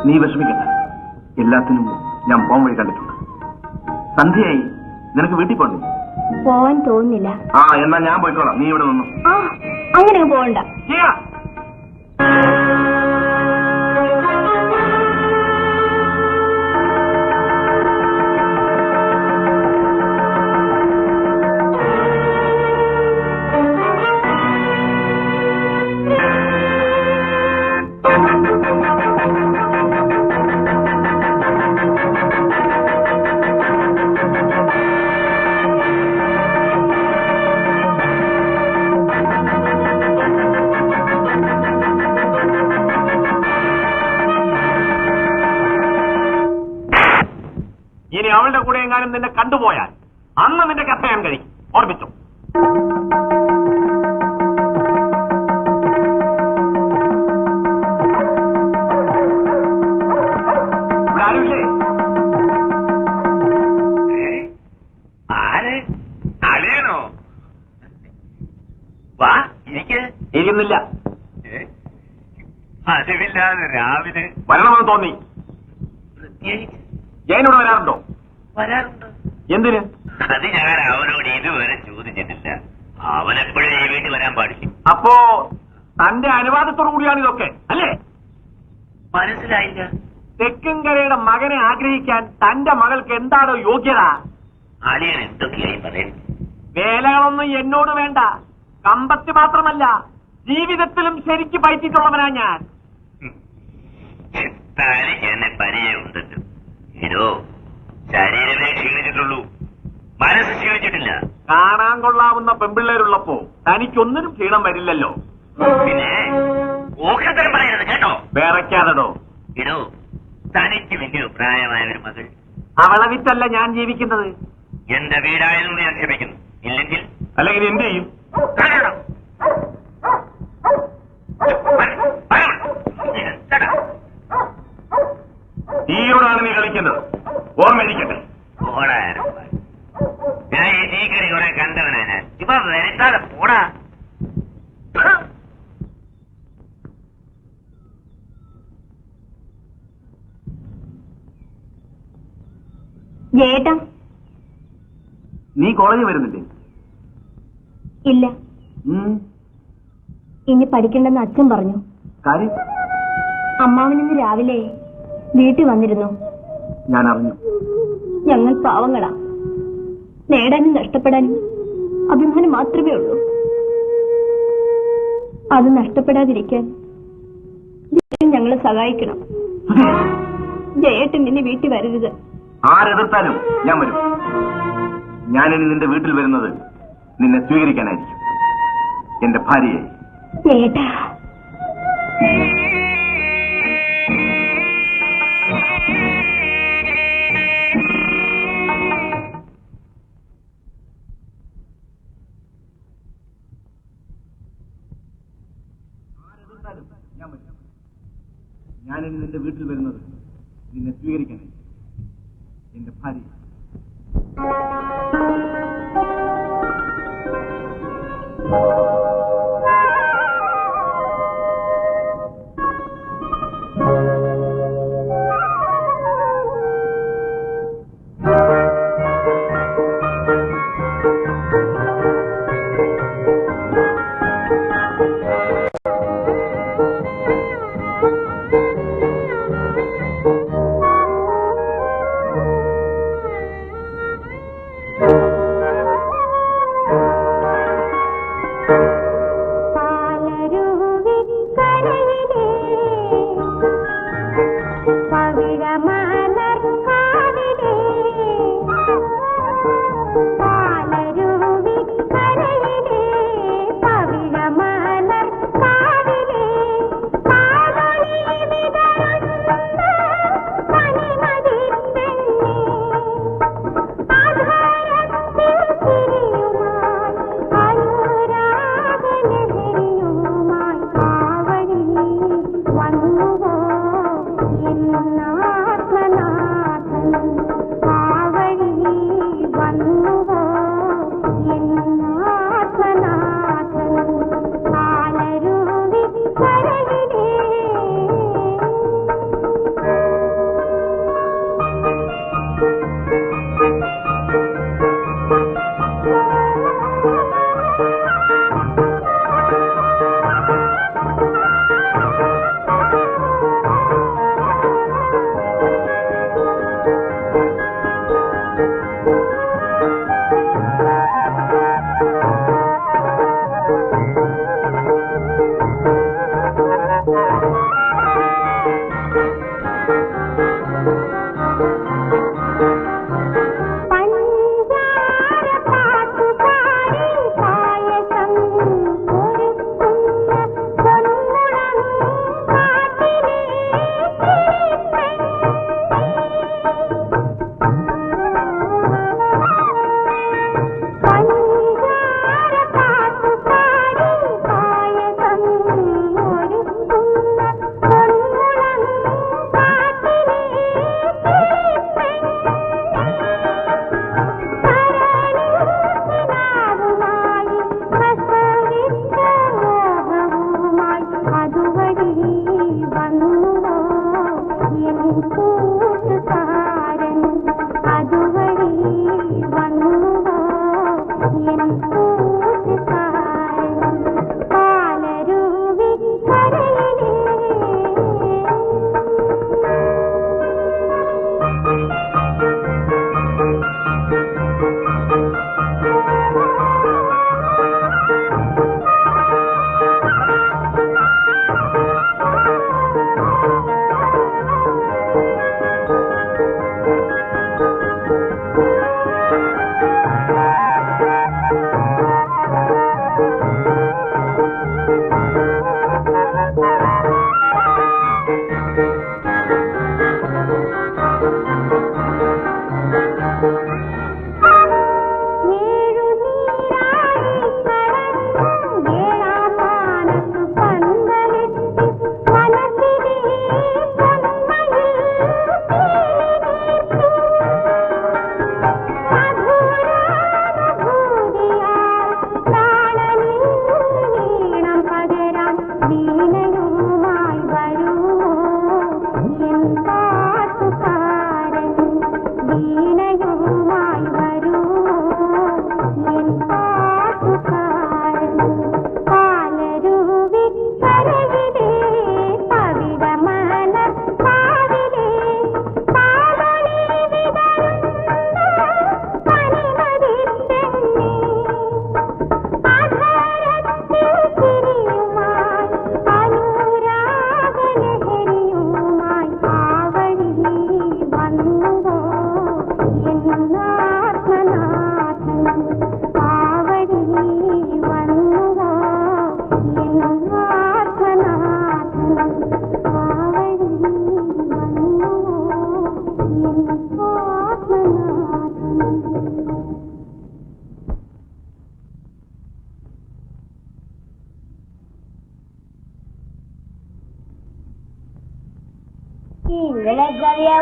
നീ വിഷമിക്കണ്ട, എല്ലാത്തിനും ഞാൻ പോകാൻ വഴി കണ്ടിട്ടുണ്ട്. സന്ധ്യയായി, നിനക്ക് വീട്ടിൽ പോണ്ടേ? പോവാൻ തോന്നുന്നില്ല. ആ, എന്നാ ഞാൻ പോയിക്കോളാം, നീ ഇവിടെ നിന്നു. ആ, അങ്ങനെ പോവണ്ട. ഇനി അവളുടെ കൂടെ എങ്ങാനും നിന്നെ കണ്ടുപോയാൽ അന്ന് നിന്റെ കഥ ഞാൻ കഴിക്കും. ഓർമ്മിച്ചു. ഇവിടെ ആരുമില്ലേ? ആര്? അളിയനോ? വാ, ഇരിക്ക്. ഇരിക്കുന്നില്ല. പതിവില്ലാതെ രാവിലെ വരണമെന്ന് തോന്നി. പ്രത്യേകിച്ച് ജയനോട് വരാറുണ്ടോ? വരാറുണ്ട്. എന്തിന്? അത് ഞാൻ അവനോട് ഇതുവരെ ചോദിച്ചിട്ടില്ല. അവനെപ്പോഴും ഈ വീട്ടിൽ വരാൻ പാടില്ല. അപ്പോ തന്റെ അനുവാദത്തോടു കൂടിയാണ് ഇതൊക്കെ, അല്ലേ? മനസ്സിലായില്ല. തെക്കൻകരയുടെ മകനെ ആഗ്രഹിക്കാൻ തന്റെ മകൾക്ക് എന്താണോ യോഗ്യത? അളിയൻ എന്തൊക്കെയായി പറയുന്നത്? വേലകളൊന്നും എന്നോട് വേണ്ട. കമ്പത്തി മാത്രമല്ല, ജീവിതത്തിലും ശരിക്ക് പയറ്റിട്ടുള്ളവനാ ഞാൻ. തനിക്ക് എന്നെ പരിചയമുണ്ടല്ലോ. ഇതോ ശരീരമേ ക്ഷീണിച്ചിട്ടുള്ളൂ, മനസ്സ് ക്ഷീണിച്ചിട്ടില്ല. കാണാൻ കൊള്ളാവുന്ന പെമ്പിള്ളേരുള്ളപ്പോ തനിക്കൊന്നിനും ക്ഷീണം വരില്ലല്ലോ. പിന്നെ ഓഹത്തരം പറയരുത് കേട്ടോ. വേറയ്ക്കാതടോ. ഇതോ തനിക്ക് വലിയ പ്രായമായ ഒരു മകൾ. അവളെ വിറ്റല്ല ഞാൻ ജീവിക്കുന്നത്. എന്റെ വീടായതുകൊണ്ട് ഞാൻ ക്ഷമിക്കുന്നു. ഇല്ലെങ്കിൽ അല്ലെങ്കിൽ എന്ത് ചെയ്യും? കാണണം. തീയോടാണ് നീ കളിക്കുന്നത്, ഓർമ്മയിരിക്കട്ടെ. ഞാൻ ഈ തീക്കറി കുറെ കണ്ടവനാ ഞാൻ. ഇപ്പൊ വരട്ടാതെ പോടാ. ജയേട്ടാ. നീ കോളേജിൽ വരുന്നില്ലേ? ഇല്ല, ഇനി പഠിക്കണ്ടെന്ന് അച്ഛൻ പറഞ്ഞു. കാര്യം? അമ്മാവൻ ഇന്ന് രാവിലെ വീട്ടിൽ വന്നിരുന്നു. ഞാൻ അറിഞ്ഞു. ഞങ്ങൾ പാവങ്ങളാ. നേടാനും നഷ്ടപ്പെടാനും അഭിമാനം മാത്രമേ ഉള്ളൂ. അത് നഷ്ടപ്പെടാതിരിക്കാൻ ഞങ്ങളെ സഹായിക്കണം. ജയേട്ടൻ ഇനി വീട്ടിൽ വരരുത്. ആരെതിർത്താലും ഞാൻ വരും. ഞാനിനി നിന്റെ വീട്ടിൽ വരുന്നത് നിന്നെ സ്വീകരിക്കാനായിരിക്കും, എന്റെ ഭാര്യയെ. ജയേട്ടാ. ഞാനിനി നിന്റെ വീട്ടിൽ വരുന്നത് നിന്നെ സ്വീകരിക്കാനായിരിക്കും, എന്റെ ഭാര്യ. വീണയോ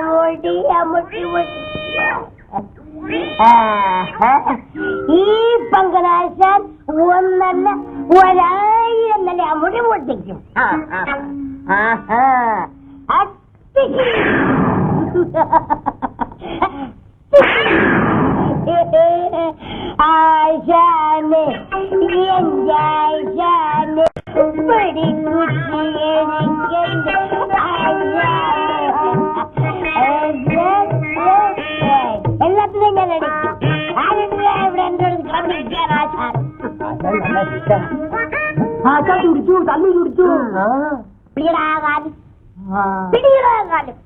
മുടി മുടി മുടി ഈ പങ്കനാശാൻ ഒന്നല്ല 1000 നല്ല മുടി മുട്ടിക്കും ആശാനെ എന്റെ ആശാനെ എല്ലാത്തിനും ഞാൻ അടിക്കും ഇവിടെ എന്റെ ആശാൻ ചുടിച്ചു തല്ലു ചുടിച്ചു പിടിയിടാകാലും പിടിയിടാകാലും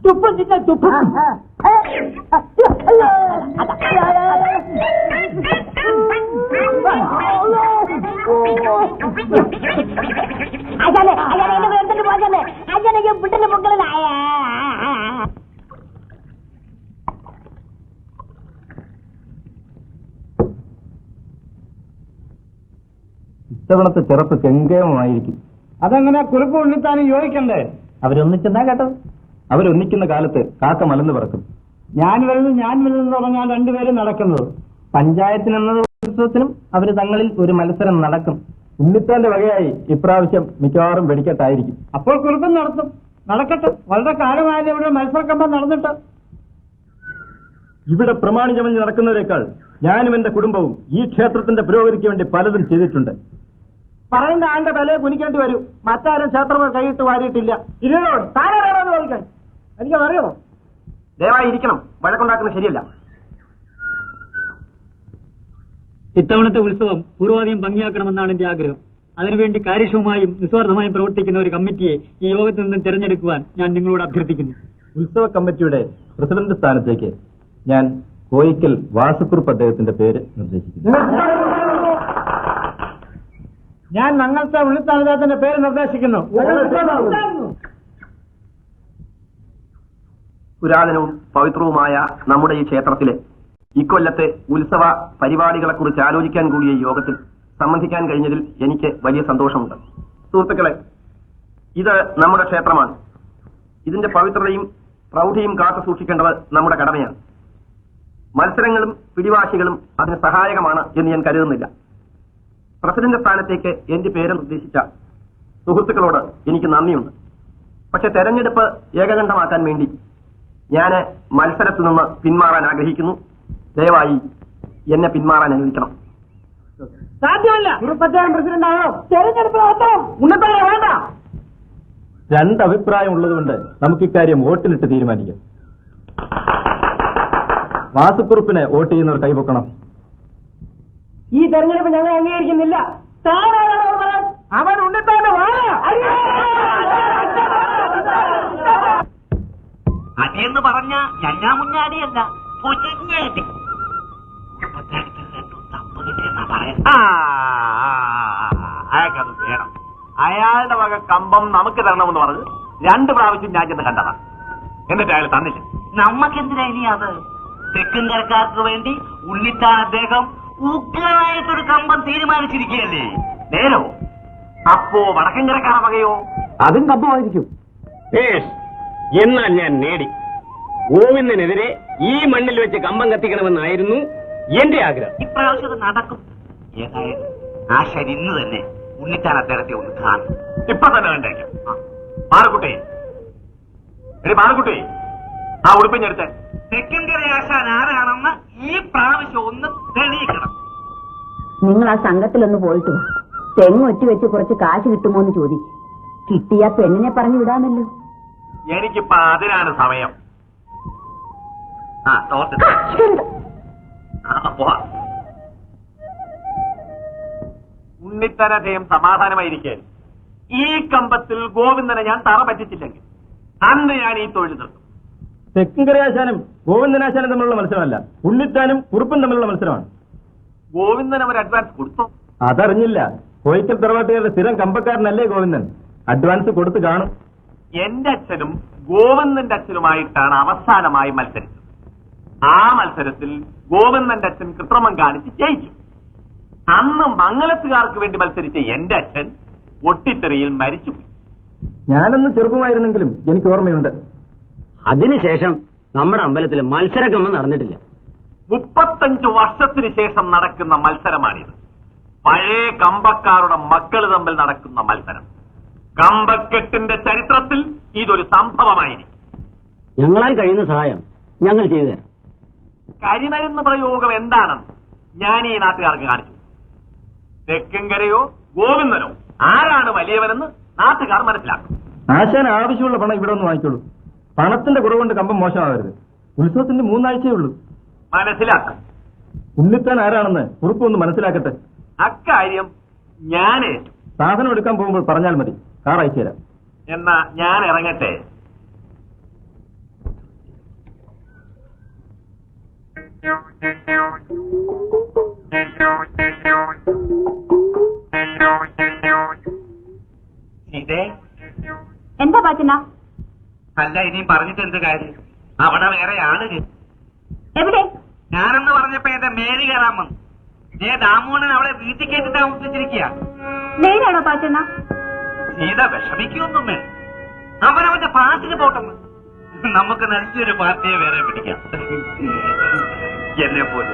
തുപ്പും തിന്നെ തുപ്പും അജാനെ അജാനെ എന്നെ എടുത്തിട്ട് പോകല്ലേ അജാനെ വിട്ടിട്ട് പൊക്കളായ ഇത്തവണത്തെ ചെറുപ്പ് കെങ്കേമമായിരിക്കും. അതങ്ങനെ കുറിപ്പ് ഉണ്ണിത്താനും യോജിക്കണ്ടേ? അവരൊന്നിച്ചെന്നാ കേട്ടോ. അവരൊന്നിക്കുന്ന കാലത്ത് കാക്ക മലന്ന് പറക്കും. ഞാൻ വലുതെന്ന് തുടങ്ങാൻ രണ്ടുപേരും നടക്കുന്നത്. പഞ്ചായത്തിനെന്നത് ഉത്സവത്തിനും അവര് തങ്ങളിൽ ഒരു മത്സരം നടക്കും. ഉണ്ണിത്താന്റെ വകയായി ഇപ്രാവശ്യം മിക്കവാറും വെടിക്കെട്ടായിരിക്കും. അപ്പോൾ കുറിപ്പും നടക്കട്ടെ. വളരെ കാലമായാലും ഇവിടെ മത്സരക്കമ്പം നടന്നിട്ട്. ഇവിടെ പ്രമാണിചമഞ്ഞ് നടക്കുന്നതിനേക്കാൾ ഞാനും എന്റെ കുടുംബവും ഈ ക്ഷേത്രത്തിന്റെ പുരോഗതിക്ക് വേണ്ടി പലതും ചെയ്തിട്ടുണ്ട്. പറയുന്ന ആളുടെ വിലയെ കുനിക്കേണ്ടി വരും. മറ്റാരും ക്ഷേത്രങ്ങൾ കൈയിട്ട് വാരിയിട്ടില്ല. ഇരുന്നോട് താനാരാണെന്ന് ചോദിക്കാൻ എനിക്കതറിയണോ? ദയവായി ഇരിക്കണം. വഴക്കുണ്ടാക്കുന്നത് ശരിയല്ല. ഇത്തവണത്തെ ഉത്സവം പൂർവാധികം ഭംഗിയാക്കണമെന്നാണ് എന്റെ ആഗ്രഹം. അതിനുവേണ്ടി കാര്യക്ഷമമായും നിസ്വാർത്ഥമായും പ്രവർത്തിക്കുന്ന ഒരു കമ്മിറ്റിയെ ഈ യോഗത്തിൽ നിന്ന് തിരഞ്ഞെടുക്കുവാൻ ഞാൻ നിങ്ങളോട് അഭ്യർത്ഥിക്കുന്നു. ഉത്സവ കമ്മിറ്റിയുടെ പ്രസിഡന്റ് സ്ഥാനത്തേക്ക് ഞാൻ കോയിക്കൽ വാസുക്കുറുപ്പ് അദ്ദേഹത്തിന്റെ പേര് നിർദ്ദേശിക്കുന്നു. ഞാൻ ഞങ്ങളുടെ ഉണ്ണിത്താനത്തിന്റെ പേര് നിർദ്ദേശിക്കുന്നു. പുരാതനവും പവിത്രവുമായ നമ്മുടെ ഈ ക്ഷേത്രത്തിലെ ഇക്കൊല്ലത്തെ ഉത്സവ പരിപാടികളെ കുറിച്ച് ആലോചിക്കാൻ കൂടിയ ഈ യോഗത്തിൽ സംബന്ധിക്കാൻ കഴിഞ്ഞതിൽ എനിക്ക് വലിയ സന്തോഷമുണ്ട്. സുഹൃത്തുക്കളെ, ഇത് നമ്മുടെ ക്ഷേത്രമാണ്. ഇതിന്റെ പവിത്രതയും പ്രൗഢിയും കാത്തു സൂക്ഷിക്കേണ്ടത് നമ്മുടെ കടമയാണ്. മത്സരങ്ങളും പിടിവാശികളും അതിന് സഹായകമാണ് എന്ന് ഞാൻ കരുതുന്നില്ല. പ്രസിഡന്റ് സ്ഥാനത്തേക്ക് എന്റെ പേര് നിർദ്ദേശിച്ച സുഹൃത്തുക്കളോട് എനിക്ക് നന്ദിയുണ്ട്. പക്ഷെ തെരഞ്ഞെടുപ്പ് ഏകകണ്ഠമാക്കാൻ വേണ്ടി ഞാൻ മത്സരത്തിൽ നിന്ന് പിന്മാറാൻ ആഗ്രഹിക്കുന്നു. ദയവായി എന്നെ പിന്മാറാൻ അനുവദിക്കണം. സാധ്യമല്ല. പ്രസിഡന്റ് ആണോ? തെരഞ്ഞെടുപ്പ് ഉണ്ണിത്താനെ വേണ്ട. രണ്ടഭിപ്രായം ഉള്ളതുകൊണ്ട് നമുക്ക് ഇക്കാര്യം വോട്ടിലിട്ട് തീരുമാനിക്കാം. വാസുക്കുറുപ്പിനെ വോട്ട് ചെയ്യുന്നവർ കൈപൊക്കണം. ഈ തെരഞ്ഞെടുപ്പ് ഞങ്ങൾ അംഗീകരിക്കുന്നില്ല. അവൻ ഉണ്ണിത്താന്റെ അടിയെന്ന് പറഞ്ഞ ഞഞ്ഞാമുഞ്ഞാടിയല്ല, പൊതിഞ്ഞേടി. അയാൾക്കത് വേണം. അയാളുടെ വക കമ്പം നമുക്ക് തരണമെന്ന് പറഞ്ഞ് 2 പ്രാവശ്യം ഞാൻ ചെന്ന് കണ്ടതാണ്. എന്നിട്ട് അയാൾ തന്നില്ല. നമ്മക്കെന്തിനാ ഇനി അത്? തെക്കുംകരക്കാർക്ക് വേണ്ടി ഉണ്ണിത്താൻ അദ്ദേഹം ഉഗ്രമായിട്ടൊരു കമ്പം തീരുമാനിച്ചിരിക്കുകയല്ലേ? നേരോ? അപ്പോ വടക്കൻകരക്കാരുടെ വകയോ? അതും കമ്പമായിരിക്കും. എന്നാൽ ഞാൻ നേടി. ഗോവിന്ദനെതിരെ ഈ മണ്ണിൽ വെച്ച് കമ്പം കത്തിക്കണമെന്നായിരുന്നു എന്റെ ആഗ്രഹം. ഇപ്രാവശ്യം അത് നടക്കും. ഏതായാലും ആശാൻ ഇന്ന് തന്നെ ഉണ്ണിത്താൻ അദ്ദേഹത്തെ ഒന്ന് കാണും. ഇപ്പൊ തന്നെ കണ്ടേക്കാം. മാറുകുട്ടി, എടി മാറുകുട്ടി, ആ ഉടുപ്പിഞ്ഞെടുത്തേ. തെക്കൻകര ആശാൻ ആരാണെന്ന് ഈ പ്രാവശ്യം ഒന്ന് തെളിയിക്കണം. നിങ്ങൾ ആ സംഘത്തിലൊന്ന് പോയിട്ട് വാ. തെങ്ങൊറ്റ വെച്ച് കുറച്ച് കാശ് കിട്ടുമോ എന്ന് ചോദിക്കും. കിട്ടിയ പെണ്ണിനെ പറഞ്ഞു വിടാമല്ലോ. എനിക്കിപ്പോ അതിനാണ് സമയം. ആ തോർത്ത് പോവാ. ഉണ്ണിത്തനതയും സമാധാനമായിരിക്കെ ഈ കമ്പത്തിൽ ഗോവിന്ദനെ ഞാൻ തറ പറ്റിച്ചില്ലെങ്കിൽ അന്ന് ഞാൻ ഈ തൊഴിൽ നിർത്തും. തെക്കുംകരയാശാനും ഗോവിന്ദനാശാനും തമ്മിലുള്ള മത്സരമല്ല, ഉണ്ണിത്താനും കുറുപ്പും തമ്മിലുള്ള മത്സരമാണ്. ഗോവിന്ദൻ അവർ അഡ്വാൻസ് കൊടുത്തോ? അതറിഞ്ഞില്ല. കോയിക്കൽ തറവാട്ടുകാരുടെ സ്ഥിരം കമ്പക്കാരനല്ലേ ഗോവിന്ദൻ. അഡ്വാൻസ് കൊടുത്തു കാണും. എന്റെ അച്ഛനും ഗോവിന്ദന്റെ അച്ഛനുമായിട്ടാണ് അവസാനമായി മത്സരിച്ചത്. ആ മത്സരത്തിൽ ഗോവിന്ദന്റെ അച്ഛൻ കൃത്രിമം കാണിച്ച് ജയിച്ചു. അന്ന് മംഗലത്തുകാർക്ക് വേണ്ടി മത്സരിച്ച എന്റെ അച്ഛൻ ഒട്ടിത്തെറിയിൽ മരിച്ചുപോയി. ഞാനൊന്ന് ചെറുപ്പമായിരുന്നെങ്കിലും എനിക്ക് ഓർമ്മയുണ്ട്. അതിനുശേഷം നമ്മുടെ അമ്പലത്തിൽ മത്സരക്രമം നടന്നിട്ടില്ല. 35 വർഷത്തിന് ശേഷം നടക്കുന്ന മത്സരമാണിത്. പഴയ കമ്പക്കാരുടെ മക്കൾ തമ്മിൽ നടക്കുന്ന മത്സരം. കമ്പക്കെട്ടിന്റെ ചരിത്രത്തിൽ ഇതൊരു സംഭവമായിരിക്കും. ഞങ്ങളാൽ കഴിയുന്ന സഹായം ഞങ്ങൾ ചെയ്തു തരാം. കരിമരുന്ന് പ്രയോഗം എന്താണെന്ന് ഞാൻ ഈ നാട്ടുകാർക്ക് കാണിച്ചു. തെക്കുംകരയോ ഗോവിന്ദനോ ആരാണ് വലിയവനെന്ന് നാട്ടുകാർ മനസ്സിലാക്കും. ആശാൻ ആവശ്യമുള്ള പണം ഇവിടെ ഒന്ന് വാങ്ങിക്കോളൂ. പണത്തിന്റെ കുറവുകൊണ്ട് കമ്പം മോശമാകരുത്. ഉത്സവത്തിന്റെ 3 ആഴ്ചയേ ഉള്ളൂ. മനസ്സിലാക്കും. ഉണ്ണിത്താൻ ആരാണെന്ന് കുറുപ്പ് ഒന്ന് മനസ്സിലാക്കട്ടെ. അക്കാര്യം ഞാനേ. സാധനം എടുക്കാൻ പോകുമ്പോൾ പറഞ്ഞാൽ മതി, കാർ അയച്ചു തരാം. എന്നാ ഞാൻ ഇറങ്ങട്ടെ. ഇതേ എന്താ പാച്ചന? അല്ല, ഇനിയും പറഞ്ഞിട്ട് എന്ത് കാര്യം? അവിടെ വേറെ ആള്. എവിടെ? ഞാനെന്ന് പറഞ്ഞപ്പോ എന്റെ മേല് കയറാൻ വന്നു. ദാമോണൻ അവളെ വീട്ടിൽ കയറ്റി താമസിച്ചിരിക്കുക. നേരാണോ പാച്ചന? സീത വിഷമിക്കൊന്നും വേണം. അവനവന്റെ പാട്ടിന് പോട്ടെന്ന്. നമുക്ക് നല്ലൊരു പാർട്ടിയെ വേറെ പിടിക്കാം. എന്നെ പോലെ.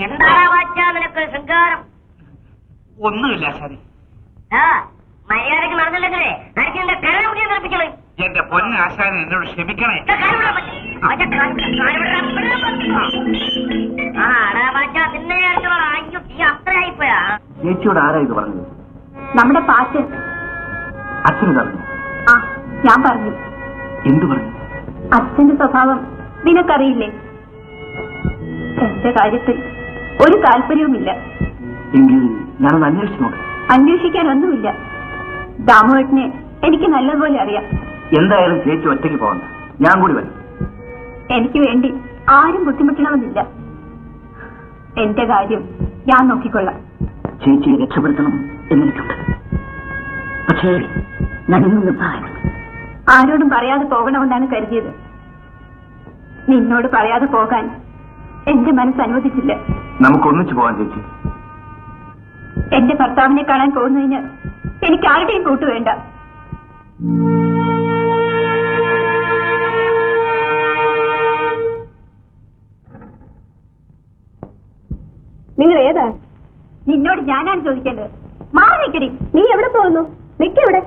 എന്താ വാച്ചാ നിനക്കൊരു ശൃംഗാരം? ഒന്നുമില്ല ശരി. മര്യാദക്ക് നടന്നില്ലെങ്കിലേ അടിച്ചെന്റെ കരം മുടിയെ നിർപ്പിക്കണേ. എന്റെ പൊന്നാശാനെ എന്നോട് ക്ഷമിക്കണേ. നിന്നെ അയ്യോ ഈ അത്രയായിപ്പോയാ. ചേച്ചിയോട് ആരാ ഇത് പറഞ്ഞത്? നമ്മുടെ പാച്ചൻ. അച്ഛന് പറഞ്ഞു? ആ, ഞാൻ പറഞ്ഞു. എന്തു പറഞ്ഞു? അച്ഛന്റെ സ്വഭാവം നിനക്കറിയില്ലേ? എന്റെ കാര്യത്തിൽ ഒരു താല്പര്യവുമില്ല. എങ്കിൽ ഞാനൊന്ന് അന്വേഷിച്ചു നോക്കാം. അന്വേഷിക്കാനൊന്നുമില്ല. ദാമുവേട്ടനെ എനിക്ക് നല്ലതുപോലെ അറിയാം. എന്തായാലും ചേച്ചി ഒറ്റയ്ക്ക് പോകണ്ട, ഞാൻ കൂടി വരും. എനിക്ക് വേണ്ടി ആരും ബുദ്ധിമുട്ടണമെന്നില്ല. എന്റെ കാര്യം ഞാൻ നോക്കിക്കൊള്ളാം. ചേച്ചിയെ രക്ഷപ്പെടുത്തണം എന്നെനിക്കുണ്ട്. പക്ഷേ ഞാനൊന്നും ആരോടും പറയാതെ പോകണമെന്നാണ് കരുതിയത്. നിന്നോട് പറയാതെ പോകാൻ എന്റെ മനസ്സ് അനുവദിച്ചില്ല. നമുക്കൊന്നിച്ചു പോകാൻ ചേച്ചി. എന്റെ ഭർത്താവിനെ കാണാൻ പോകുന്നതിന് എനിക്ക് ആരുടെയും കൂട്ടു വേണ്ട. നിങ്ങൾ ഏതാ? നിന്നോട് ഞാനാണ് ചോദിക്കേണ്ടത്. മാറി നിൽക്കടി. നീ എവിടെ പോകുന്നു? നിൽക്കെവിടെ?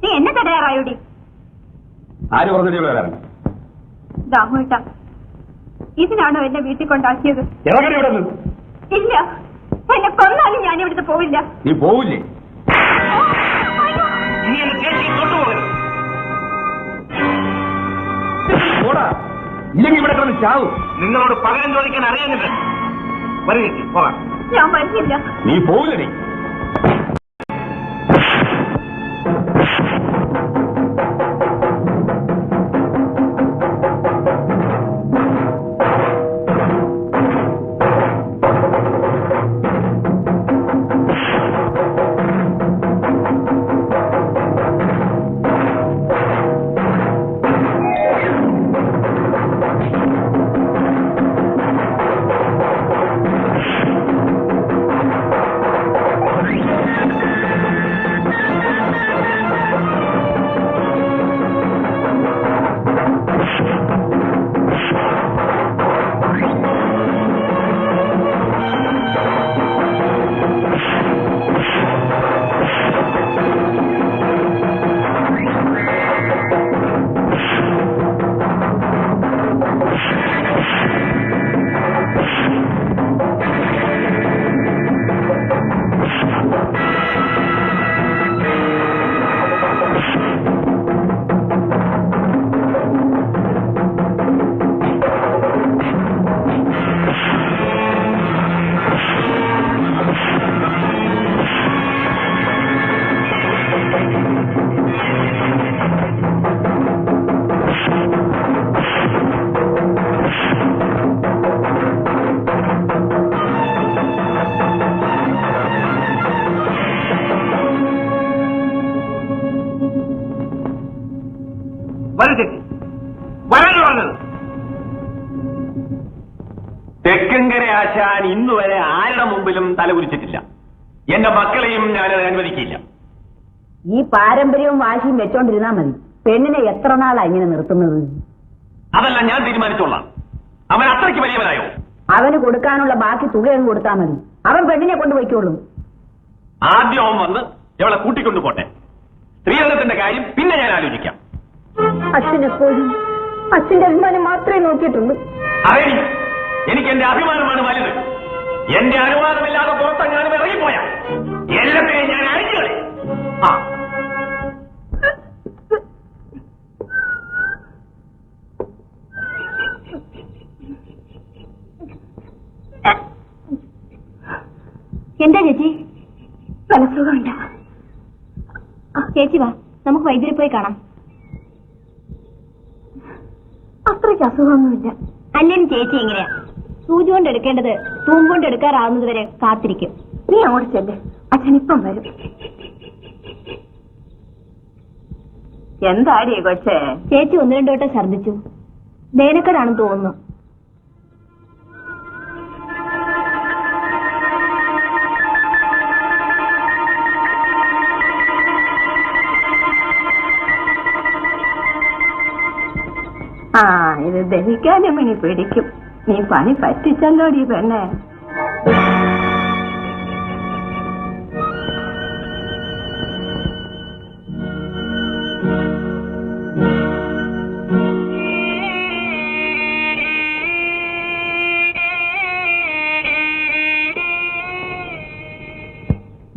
നീ എന്നെ തടയാറായോടി? ആര് പറഞ്ഞു? ദാമുവേട്ട, ഇതിനാണോ എന്നെ വീട്ടിൽ കൊണ്ടാക്കിയത്? ഇല്ല, എന്നെ കൊന്നാലും ഞാൻ ഇവിടുത്തെ പോവില്ല. നീ പോവില്ലേ? നീ എന്നെ ചേച്ചിയെ കൊണ്ടുപോകരുത്. ഇല്ലെങ്കിൽ ഇവിടെ കൊണ്ട് ചാവും. നിങ്ങളോട് പകരം ചോദിക്കാൻ അറിയുന്നില്ല. വരൂ ചേച്ചി, പോകാം. ഞാൻ വരുന്നില്ല. നീ പോവില്ലേ? ആശാൻ ഇന്നുവരെ ആരുടെ മുമ്പിലും തലകുരിച്ചിട്ടില്ല. എന്റെ മക്കളെയും ഞാനത് അനുവദിക്കില്ല. ഈ പാരമ്പര്യവും വാശിയും വെച്ചോണ്ടിരുന്നാ മതി. പെണ്ണിനെ എത്ര നാളാ ഇങ്ങനെ നിർത്തുന്നത്? അതല്ല ഞാൻ തീരുമാനിച്ചോളാം. അവൻ അത്രയ്ക്ക് വലിയവനായോ? അവന് കൊടുക്കാനുള്ള ബാക്കി തുകയും കൊടുത്താൽ മതി. അവൻ പെണ്ണിനെ കൊണ്ടുപോയിക്കോളും. ആദ്യം അവൻ വന്ന് ഇവളെ കൂട്ടിക്കൊണ്ടു പോട്ടെ. സ്ത്രീധനത്തിന്റെ കാര്യം പിന്നെ ഞാൻ ആലോചിക്കാം. അച്ഛനെപ്പോഴും അച്ഛന്റെ അഭിമാനം മാത്രമേ നോക്കിയിട്ടുള്ളൂ. അതെ, എനിക്ക് എന്റെ അഭിമാനമാണ് വലുത്. എന്റെ അനുവാദമില്ലാതെ പുറത്തെങ്ങാനും ഇറങ്ങിപ്പോയാ എല്ലാത്തിനെയും ഞാൻ അഴിഞ്ഞുകളെ. എന്താ ചേച്ചി? മനസ്സുഖമുണ്ട. ചേച്ചി വാ, നമുക്ക് വൈദ്യുതി പോയി കാണാം. അത്രയ്ക്ക് അസുഖമൊന്നുമില്ല. അല്ലെങ്കിൽ ചേച്ചി എങ്ങനെയാ സൂചി കൊണ്ട് എടുക്കേണ്ടത് തൂമ്പ് കൊണ്ട് എടുക്കാറാവുന്നത് വരെ കാത്തിരിക്കും. നീ അങ്ങോട്ട് ചെല്ല്, അച്ഛനിപ്പം വരും. എന്താടിയേ കൊച്ചേ? ചേച്ചി ഒന്ന് രണ്ടു വട്ടം ഛർദ്ദിച്ചു. വേനക്കടാണെന്ന് തോന്നുന്നു. ആ, ഇത് ദഹിക്കാനും ഇനി പിടിക്കും. നീ പണി പറ്റിച്ചല്ലോടി പെണ്ണെ.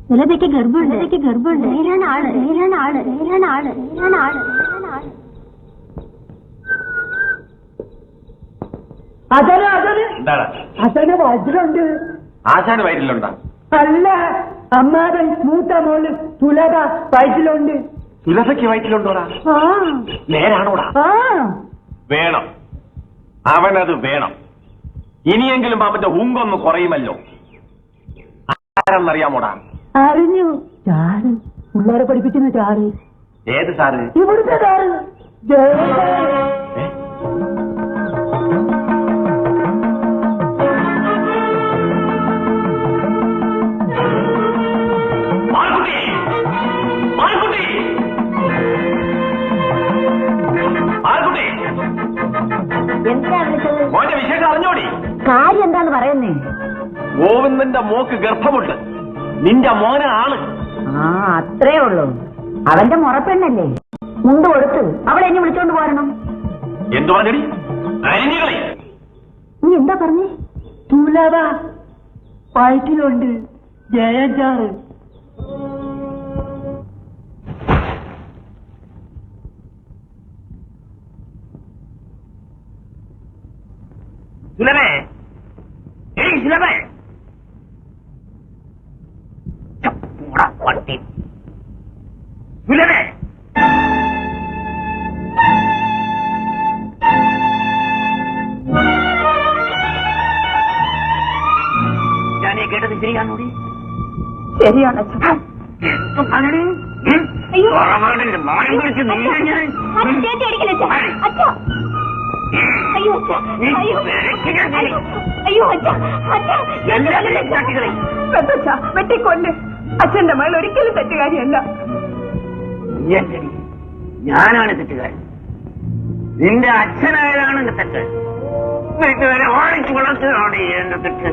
സുലഭയ്ക്ക് ഗർഭമുണ്ട്. ആള്. എന്താണ് അച്ഛന് വജ്രമുണ്ട്. ആശാന് വയറ്റിലുണ്ടാ? അല്ല, അമ്മാവൻ മൂത്ത മോള് തുലക വയറ്റിലുണ്ട്. സുലഭയ്ക്ക് വയറ്റിലുണ്ടോടാ? നേരാണോടാ? വേണം, അവനത് വേണം. ഇനിയെങ്കിലും അവന്റെ ഹുങ്കൊന്ന് കുറയുമല്ലോ. ആരെന്നറിയാമോടാ? അറിഞ്ഞു. ചാറ് പിള്ളേരെ പഠിപ്പിക്കുന്ന ചാറ്. ഏത് സാറ്? ഇവിടുത്തെ ചാറ്. എന്താ വിളിച്ചത്? മോന്റെ വിശേഷം അറിഞ്ഞോടി? കാര്യം എന്താന്ന് പറയുന്നേ? ഗോവിന്ദന്റെ മോക്ക് ഗർഭമുണ്ട്. നിന്റെ മോനാണ്. ആ, അത്രേ ഉള്ളൂ. അവന്റെ മുറപ്പെണ്ണല്ലേ? മുണ്ട് കൊടുത്ത് അവളെ എന്നെ വിളിച്ചോണ്ട് പോരണം. എന്തു പറഞ്ഞടി? അരിഞ്ഞുകളി. നീ എന്താ പറഞ്ഞേ? തുലക വയറ്റിലുണ്ട്. ജയചാറ്. സുലഭേ, ഏയ് സുലഭേ, പട്ടി സുലഭേ. ഞാൻ കേട്ടത് ശരിയാണോടി? ശരിയാണ്. വെട്ടിക്കൊല്ല്. അച്ഛന്റെ മകൾ ഒരിക്കലും തെറ്റുകാരിയല്ല. ഞാനാണ് തെറ്റുകാരൻ. നിന്റെ അച്ഛനായതാണ് തെറ്റ്. വീട്ടുകാരെ വാങ്ങിച്ചു വളർത്തതാണ് എന്റെ തെറ്റ്.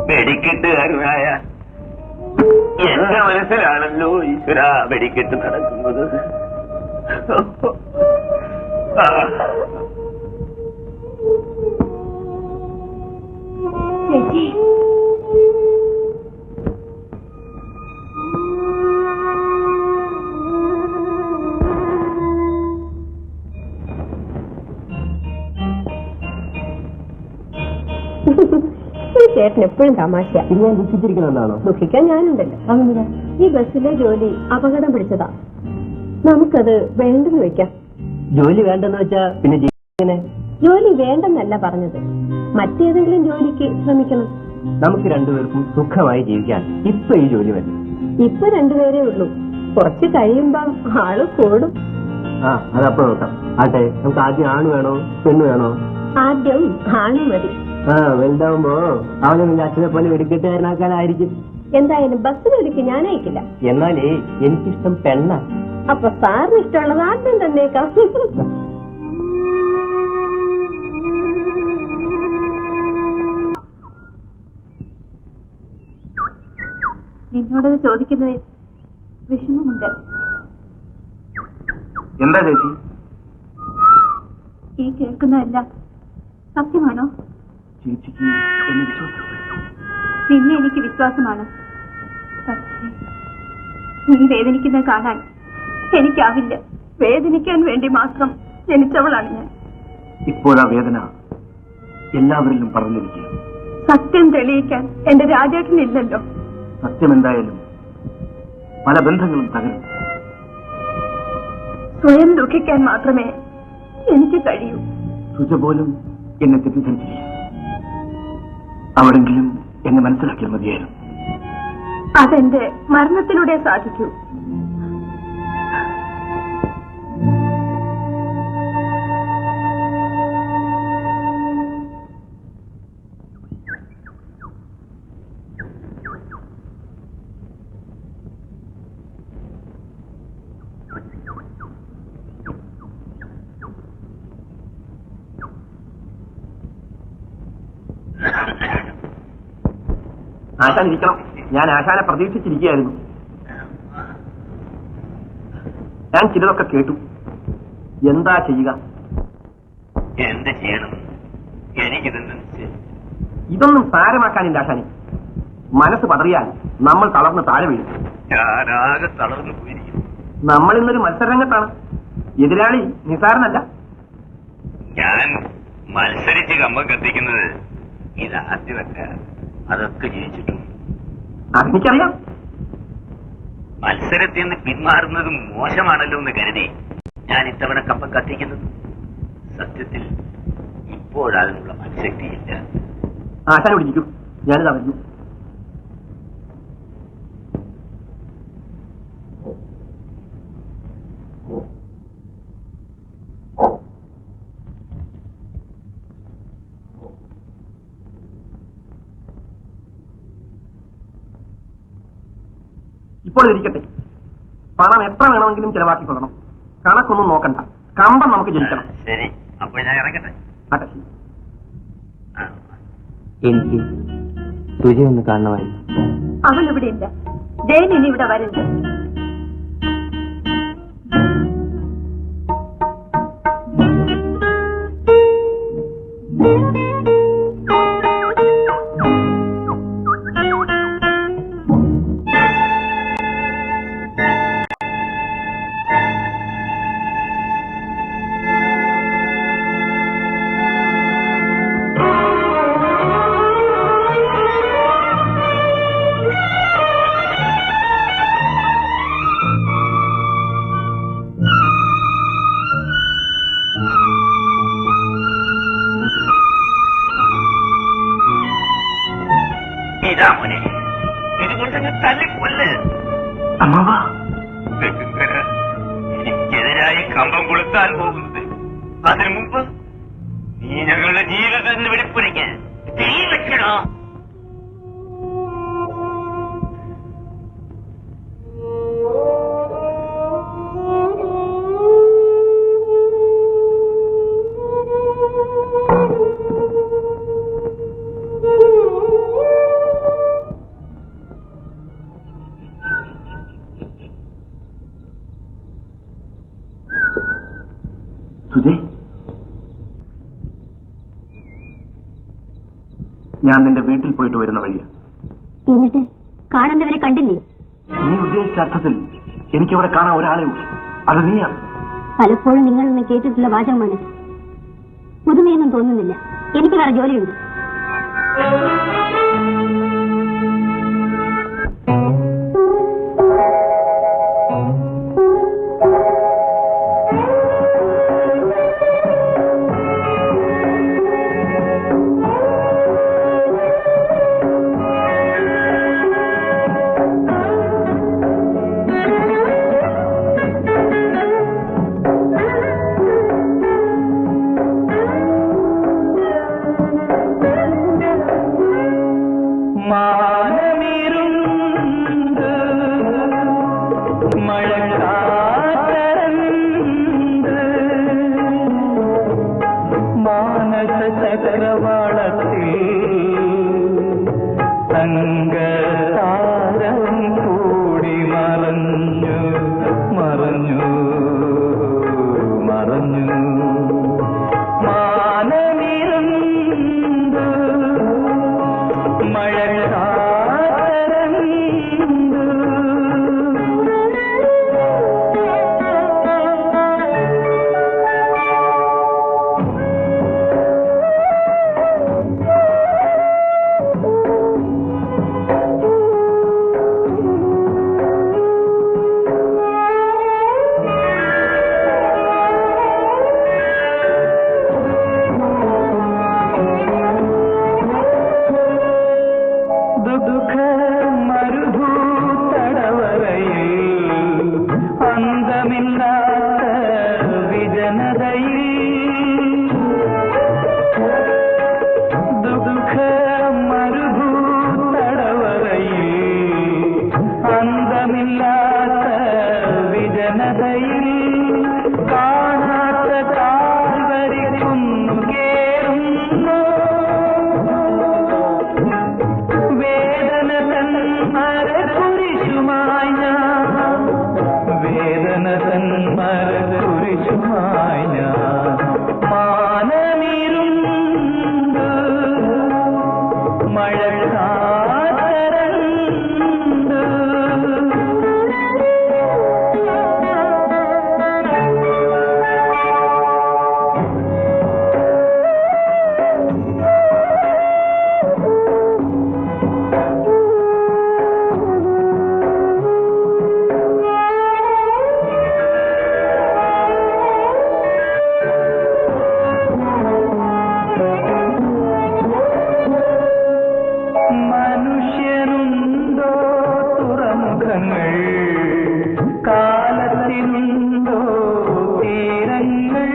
വെടിക്കെട്ടുകാരനായ എന്റെ മനസ്സിലാണല്ലോ ഈശ്വര വെടിക്കെട്ട് നടക്കുന്നത്. ചേച്ചി, ചേട്ടൻ എപ്പോഴും തമാശ. പിന്നെ ദുഃഖിച്ചിരിക്കണമെന്നാണോ? ദുഃഖിക്കാൻ ഞാനുണ്ടല്ലോ. ഈ ബസ്സിലെ ജോലി അപകടം പിടിച്ചതാ. നമുക്കത് വേണ്ടെന്ന് വെക്കാം. ജോലി വേണ്ടെന്ന് വെച്ചാ പിന്നെ ജീവിതം ജോലി വേണ്ടെന്നല്ല പറഞ്ഞത്, മറ്റേതെങ്കിലും ജോലിക്ക് ശ്രമിക്കണം. നമുക്ക് രണ്ടുപേർക്കും സുഖമായി ജീവിക്കാൻ ഇപ്പൊ ഈ ജോലി വരും. ഇപ്പൊ രണ്ടുപേരേ ഉള്ളൂ, കുറച്ച് കഴിയുമ്പോ ആള് കൂടും. അതപ്പോ നോക്കാം. ആട്ടെ, നമുക്ക് ആദ്യം ആണ് വേണോ പെണ്ണ് വേണോ? ആദ്യം ആണ് മതി. വലുതാവുമ്പോ അവനെ നിന്റെ അച്ഛനെ പോലെ വെടിക്കെട്ടുകാരനാക്കാനായിരിക്കും. എന്തായാലും ബസ്സിനൊരുക്കി ഞാൻ അയക്കില്ല. എന്നാലേ എനിക്കിഷ്ടം പെണ്ണ. അപ്പൊ സാറിന് ഇഷ്ടമുള്ളത് ആദ്യം തന്നേക്കാം. നിന്നോടത് ചോദിക്കുന്നത് വിഷമമുണ്ട്. എന്താ ചേച്ചി ഈ കേൾക്കുന്നതല്ല സത്യമാണോ? ചേച്ചിക്ക് എന്നെ വിശ്വാസം? നിന്നെ എനിക്ക് വിശ്വാസമാണ്. പക്ഷേ നീ വേദനിക്കുന്നത് കാണാൻ എനിക്കാവില്ല. വേദനിക്കാൻ വേണ്ടി മാത്രം ജനിച്ചവളാണ് ഞാൻ. ഇപ്പോഴാ വേദന എല്ലാവരിലും പറഞ്ഞിരിക്കുക. സത്യം തെളിയിക്കാൻ എന്റെ രാജേട്ടനില്ലല്ലോ. സത്യം എന്തായാലും പല ബന്ധങ്ങളും തകരും. സ്വയം ദുഃഖിക്കാൻ മാത്രമേ എനിക്ക് കഴിയൂ. സുജ പോലും എന്നെ തെറ്റിദ്ധരിച്ചില്ല. അവരെങ്കിലും എന്നെ മനസ്സിലാക്കിയാൽ മതിയായിരുന്നു. അതെന്റെ മരണത്തിലൂടെ സാധിക്കൂ. ആശാൻ ഇരിക്കണം. ഞാൻ ആശാനെ പ്രതീക്ഷിച്ചിരിക്കുകയായിരുന്നു. ഞാൻ ചിലതൊക്കെ കേട്ടു. എന്താ ചെയ്യുക? എന്ത് ചെയ്യണം? ഇതൊന്നും സാരമാക്കാനില്ല ആശാനെ. മനസ്സ് പതറിയാൽ നമ്മൾ തളർന്ന് താഴെ വീഴും. ഞാനാകെ തളർന്നു പോയിരിക്കുന്നു. നമ്മൾ ഇന്നൊരു മത്സരരംഗത്താണ്. എതിരാളി നിസാരനല്ല. ഞാൻ മത്സരിച്ച് കമ്പം കത്തിക്കുന്നത് ഇതാദ്യമല്ല. അതൊക്കെ ജയിച്ചിട്ടും അതെനിക്കറിയാം. മത്സരത്തിൽ നിന്ന് പിന്മാറുന്നത് മോശമാണല്ലോ എന്ന് കരുതി ഞാൻ ഇത്തവണ കമ്പം കത്തിക്കുന്നത്. സത്യത്തിൽ ഇപ്പോഴതിനുള്ള മനഃശക്തിയില്ല. ആശാനെ വിളിക്കൂ, ഞാനിത് അറിഞ്ഞു. ഇപ്പോൾ ഇരിക്കട്ടെ. പണം എത്ര വേണമെങ്കിലും ചെലവാക്കിക്കൊള്ളണം. കണക്കൊന്നും നോക്കണ്ട. കമ്പം നമുക്ക് ജയിക്കണം. ശരി, അപ്പോൾ ഞാൻ ഇറങ്ങട്ടെ. ആട്ടെ, ശരി. എനിക്ക് തുജയൊന്ന് കാണണമായിരുന്നു. അവൾ ഇവിടെ ഇല്ല. ജയൻ ഇനി ഇവിടെ വരരുത്. ഇതാ മോനെ, ഇതുകൊണ്ടങ്ങ് തല്ലിക്കൊല്ല്. എനിക്കെതിരായി കമ്പം കൊളുത്താൻ പോകുന്നത്. അതിനു മുമ്പ് നീ ഞങ്ങളുടെ ജീവിതത്തിന് വെടിപ്പുരയ്ക്ക് തീ വെക്കണോ? ഞാൻ നിന്റെ വീട്ടിൽ പോയിട്ട് വരുന്ന വഴിയാ. എന്നിട്ട് കാണുന്നവരെ കണ്ടില്ലേ? നീ ഉദ്ദേശിച്ച അർത്ഥത്തിൽ എനിക്കിവിടെ കാണാൻ ഒരാളെ ഉള്ളൂ. അത് നീയാണ്. പലപ്പോഴും നിങ്ങൾ നിന്ന് കേട്ടിട്ടുള്ള വാചകമാണ്. പുതുമയൊന്നും തോന്നുന്നില്ല. എനിക്ക് വേറെ ജോലിയുണ്ട്. അന്തമില്ലാത്ത വിജനതയിൽ ദുഃഖ മരുഭൂതടവറയിൽ അന്തമില്ലാത്ത വിജനതയിൽ കാണാത്ത കാൽവരിക്കുന്നു കേറുന്നു വേദന തൻ മരക്കുരിശുമായി ഞാൻ വേദന തൻ മരക്കുരിശുമായി ഞാൻ മാനമിരുണ്ട് മഴക്കാരണ്ട് മനുഷ്യനുണ്ടോ തുറമുഖങ്ങൾ കാലത്തിനുണ്ടോ തീരങ്ങൾ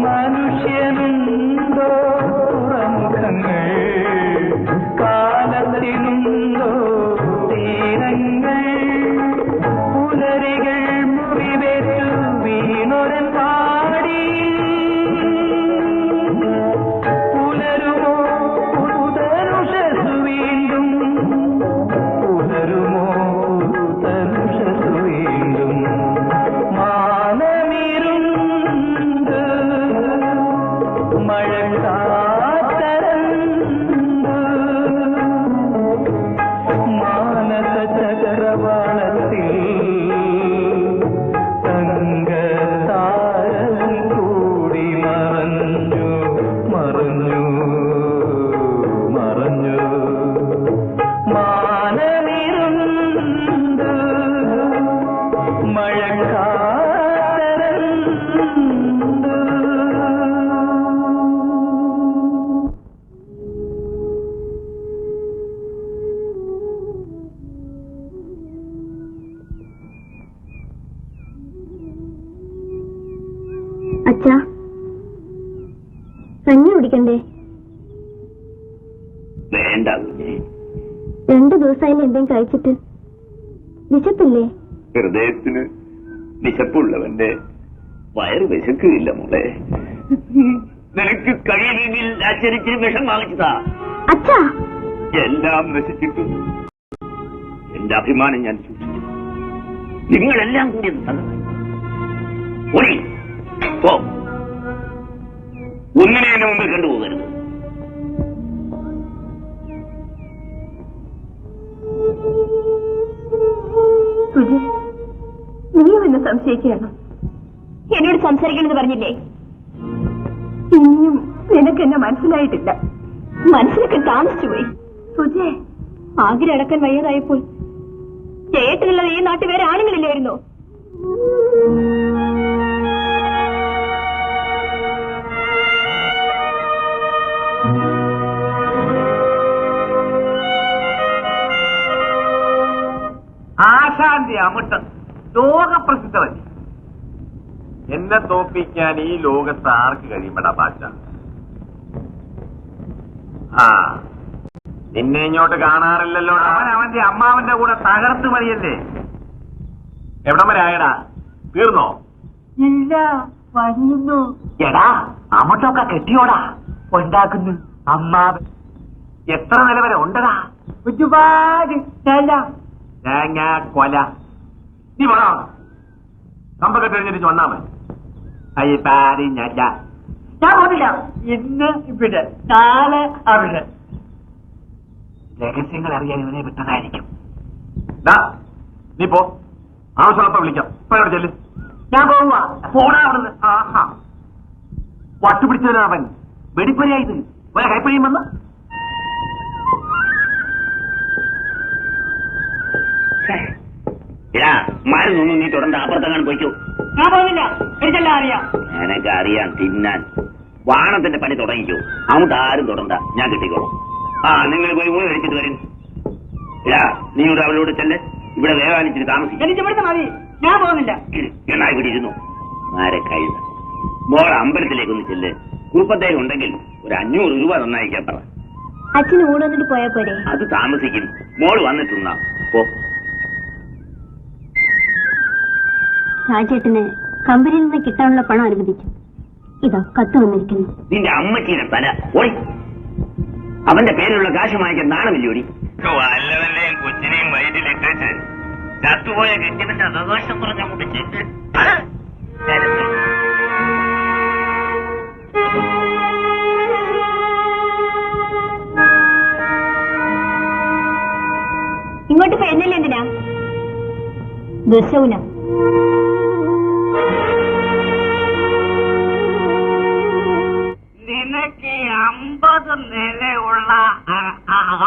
മനുഷ്യനുണ്ടോ തുറമുഖങ്ങൾ കാലത്തിനുണ്ടോ തീരങ്ങൾ പുലരികൾ മുറിവേറ്റു വീണൊരൻ പാടി പുലരുമോ പുതനുഷസു വീണ്ടും പുലരുമോ പുതനുഷസു വീണ്ടും മാനമിരുണ്ട് മഴക്കാത്തരണ്ട് മാനസ ചക്രവാളത്തിൽ തങ്കത്താരം കൂടി മറഞ്ഞു മറഞ്ഞു മറഞ്ഞു മാനമിരുണ്ട് മഴക്കാത്തരണ്ട് അച്ഛാ, കഞ്ഞി കുടിക്കണ്ടേ? വേണ്ട കുഞ്ഞെ. 2 ദിവസമായില്ല എന്തെങ്കിലും കഴിച്ചിട്ട്. വിശപ്പില്ലേ? ഹൃദയത്തിന് വിശപ്പുള്ളവന്റെ വയറ് വിശക്കുകയില്ല മോളെ. നിനക്ക് കഴിയുമെങ്കിൽ അച്ഛനിച്ചിരി വിഷം വാങ്ങിച്ചതാ. അച്ഛാ, എല്ലാം നശിച്ചിട്ടു എന്റെ അഭിമാനം ഞാൻ സൂക്ഷിച്ചു. നിങ്ങളെല്ലാം കൂടി ഓടി പോ. ഒന്നിനെ എന്നെ മുമ്പിൽ കണ്ടുപോകരുത്. സുജി, നീയും എന്നെ സംശയിക്കുകയാണ്. എന്നോട് സംസാരിക്കണമെന്ന് പറഞ്ഞില്ലേ? ഇനിയും നിനക്ക് എന്നെ മനസ്സിലായിട്ടില്ല. മനസ്സിലൊക്കെ താമസിച്ചു പോയി. സുജേ, ആഗ്രഹം അടക്കാൻ വയ്യാതായപ്പോൾ ചേട്ടനല്ലാതെ ഈ നാട്ടിൽ വേറെ ആണുങ്ങളില്ലായിരുന്നോ? ആശാന്റെ അമിട്ട് ലോകപ്രസിദ്ധമല്ലേ? എന്നെ തോപ്പിക്കാൻ ഈ ലോകത്ത് ആർക്ക് കഴിയുമ്പടാ ഭാഷ? ആ, നിന്നെ ഇങ്ങോട്ട് കാണാറില്ലല്ലോ. അവൻ അവന്റെ അമ്മാവന്റെ കൂടെ തകർത്ത് മതിയല്ലേ? എവിടം വരെ ആയടാ? തീർന്നോ? ഇല്ല, വരുന്നു. എടാ, അമിട്ടൊക്കെ കെട്ടിയോടാ ഉണ്ടാക്കുന്നു അമ്മാവൻ. എത്ര നില വരെ ഉണ്ടടാ? ഒരുപാട് തേങ്ങ കൊല. നീ വേണോ കമ്പൊക്കെ കഴിഞ്ഞിട്ട് വന്നാ മതി. അയ്യപ്പാരിഞ്ഞല്ല. ഞാൻ പോന്നില്ല. ഇന്ന് ഇവിടെ, നാളെ അവിടെ. രഹസ്യങ്ങൾ അറിയാൻ ഇവനെ വിട്ടതായിരിക്കും. നീ പോ, ആവശ്യമുള്ളപ്പോ വിളിക്കാം. ഇപ്പൊ ഇവിടെ ചെല്ല്. ഞാൻ പോവാ. പോടാ അവിടുന്ന്. ആഹാ, വട്ടുപിടിച്ചവനവൻ. വെടിപ്പരയായത് ഒരാ കൈപ്പഴിയും വന്ന്. മരുന്നൊന്നും നീ തുടർന്ന് അപ്പുറത്തെങ്ങാനും പോയിക്കോ. ഞാൻ പോകുന്നില്ല, എനിക്കെല്ലാം അറിയാം. എനക്ക് അറിയാം തിന്നാൻ. വാണത്തിന്റെ പണി തുടങ്ങിക്കോ. അങ്ങോട്ട് ആരും തുടണ്ട, ഞാൻ കിട്ടിക്കോളും. ആ, നിങ്ങൾ പോയി ഊണ് കഴിച്ചിട്ട് വരും. നീ ഒരു അവളോട് ചെല്ല്. ഇവിടെ വേവാനിച്ചിട്ട് താമസിക്കും. എനിക്ക് ഇവിടുത്തെ മതി, ഞാൻ പോകുന്നില്ല. എന്നാ ഇവിടെ ഇരുന്നു. ആരെ കഴിയുന്ന മോൾ അമ്പലത്തിലേക്കൊന്ന് ചെല്ല്. കുറുപ്പത്തേക്ക് ഉണ്ടെങ്കിൽ ഒരു 500 രൂപ നന്നായിക്കാൻ പറ. അച്ഛന് ഊണ് വന്നിട്ട് പോയാ പോരെ? അത് താമസിക്കും. മോള് വന്നിട്ടുണ്ടാ പോ. രാജേട്ടന് കമ്പനിയിൽ നിന്ന് കിട്ടാനുള്ള പണം അനുവദിച്ചു. ഇതാ കത്ത് വന്നിരിക്കുന്നു. നിന്റെ അമ്മച്ചീനെ തല ഓടി. അവന്റെ പേരിലുള്ള കാശ് വാങ്ങിക്കാൻ നാണമില്ലോടി. വല്ലവന്റെയും കൊച്ചിനെയും വയറ്റിലിട്ടേച്ച് ചത്തുപോയ കെട്ടിന്റെ അവകാശം കുറഞ്ഞങ്ങോട്ട് ചെന്ന് ഇങ്ങോട്ട് പെരുന്നില്ല എന്തിനാ? ദശൗന നിനക്ക് 50 നിലയുള്ള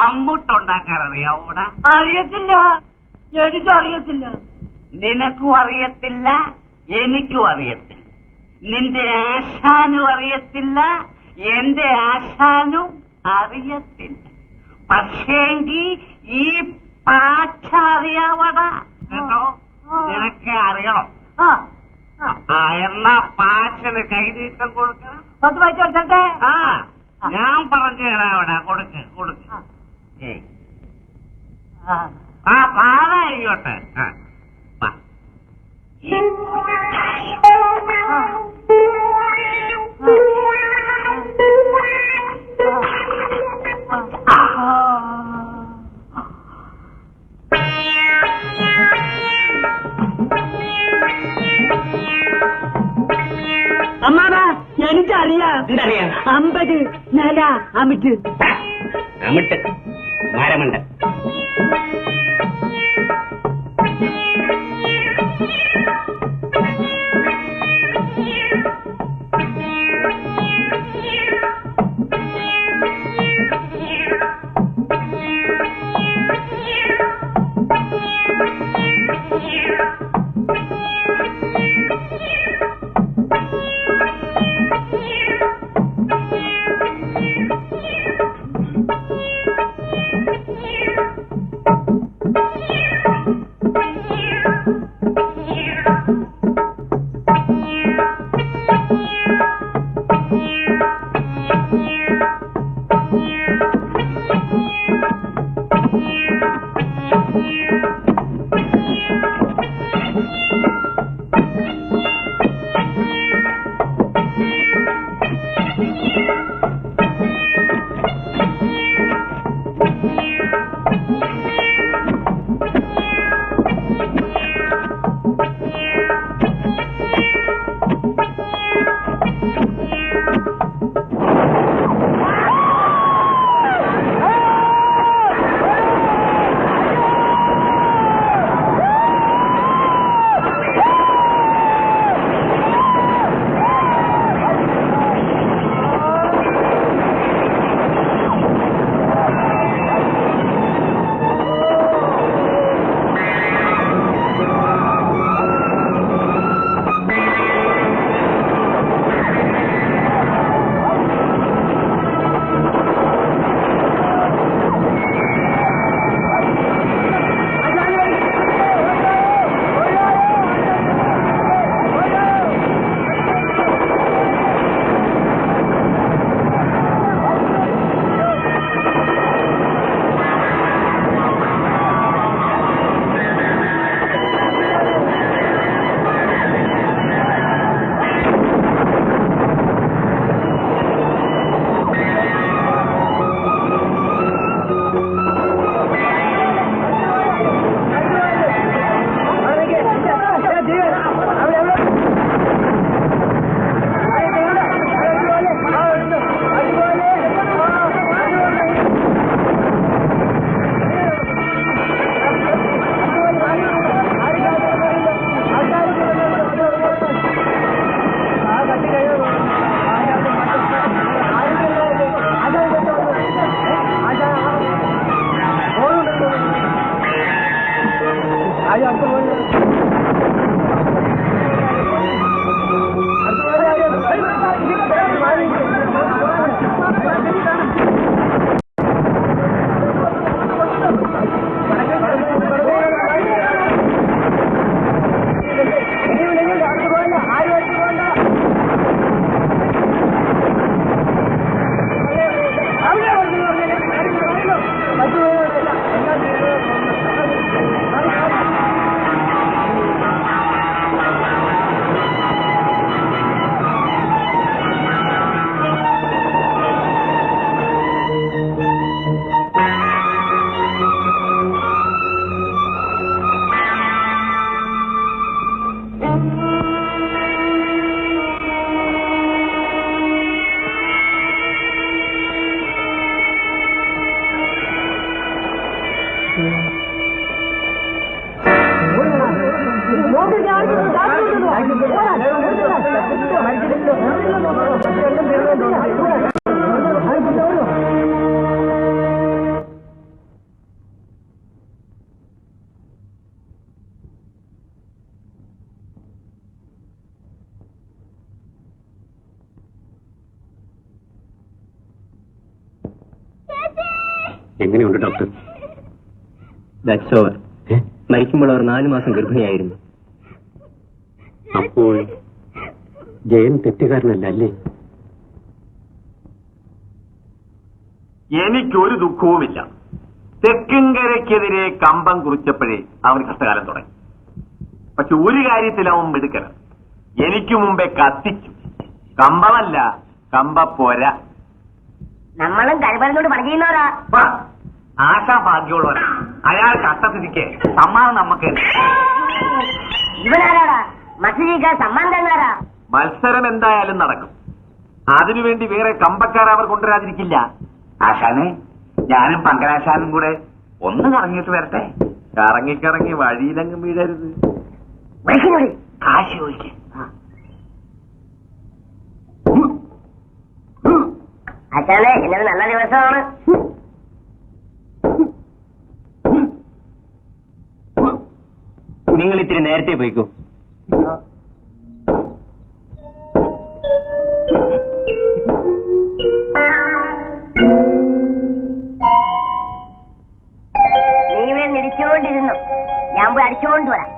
അമ്പുട്ടുണ്ടാക്കാൻ അറിയാവൂടാ? അറിയത്തില്ല, എനിക്കറിയത്തില്ല. നിനക്കും അറിയത്തില്ല, എനിക്കും അറിയത്തില്ല, നിന്റെ ആശാനും അറിയത്തില്ല, എന്റെ ആശാനും അറിയത്തില്ല. പക്ഷേങ്കി ഈ പാച്ച അറിയാവടാ കേട്ടോ? നിനക്ക് അറിയണം. എന്നാ പാച്ചന് കൈനീട്ടം കൊടുക്കണം. 10 പൈസ കൊടുത്തേ. ഞാൻ പറഞ്ഞു തരാം. അവിടെ കൊടുക്ക് കൊടുക്ക്. പാടായിക്കോട്ടെ. അമ്മാവാ, എനിക്കറിയാം. എന്തറിയാം? 50 നില അമിട്ട്. അമിട്ട് മരമുണ്ട്. എങ്ങനെയുണ്ട് ഡോക്ടർ? That's over. മരിക്കുമ്പോൾ അവർ 4 മാസം ഗർഭിണിയായിരുന്നു. അപ്പോൾ ജയൻ തെറ്റുകാരനല്ല അല്ലേ? എനിക്കൊരു ദുഃഖവുമില്ല. തെക്കിൻകരയ്ക്കെതിരെ കമ്പം കുറിച്ചപ്പോഴേ അവന് കഷ്ടകാലം തുടങ്ങി. പക്ഷെ ഒരു കാര്യത്തിൽ അവൻ മിടുക്കല. എനിക്ക് മുമ്പേ കത്തിച്ചു. കമ്പമല്ല, കമ്പപ്പോര. നമ്മളും കഴിവറിനോട് പറയുന്നവരാ. ആശാ ഭാഗ്യമുള്ളവരാ. അയാൾ കഷ്ടത്തിരിക്കെ സമ്മാനം നമുക്ക്. ഇവനാരാടാ? മത്സരിക്കാൻ സമ്മാനം തന്നാരാ? മത്സരം എന്തായാലും നടക്കും. അതിനുവേണ്ടി വേറെ കമ്പക്കാർ അവർ കൊണ്ടുവരാതിരിക്കില്ല. ആശാനെ, ഞാനും പങ്കരാശാനും കൂടെ ഒന്ന് കറങ്ങിയിട്ട് വരട്ടെ. കറങ്ങി വഴിയിലങ്ങ് വീഴരുത്. കാശ് ചോദിക്കും. അച്ഛനെ ഇന്നത് നല്ല ദിവസമാണ്. നിങ്ങൾ ഇത്തിരി നേരത്തെ പോയിക്കോ. നീ ഇവിടെ നിടിച്ചോണ്ടിരുന്നു, ഞാൻ പോയി അടിച്ചോണ്ട് വരാം.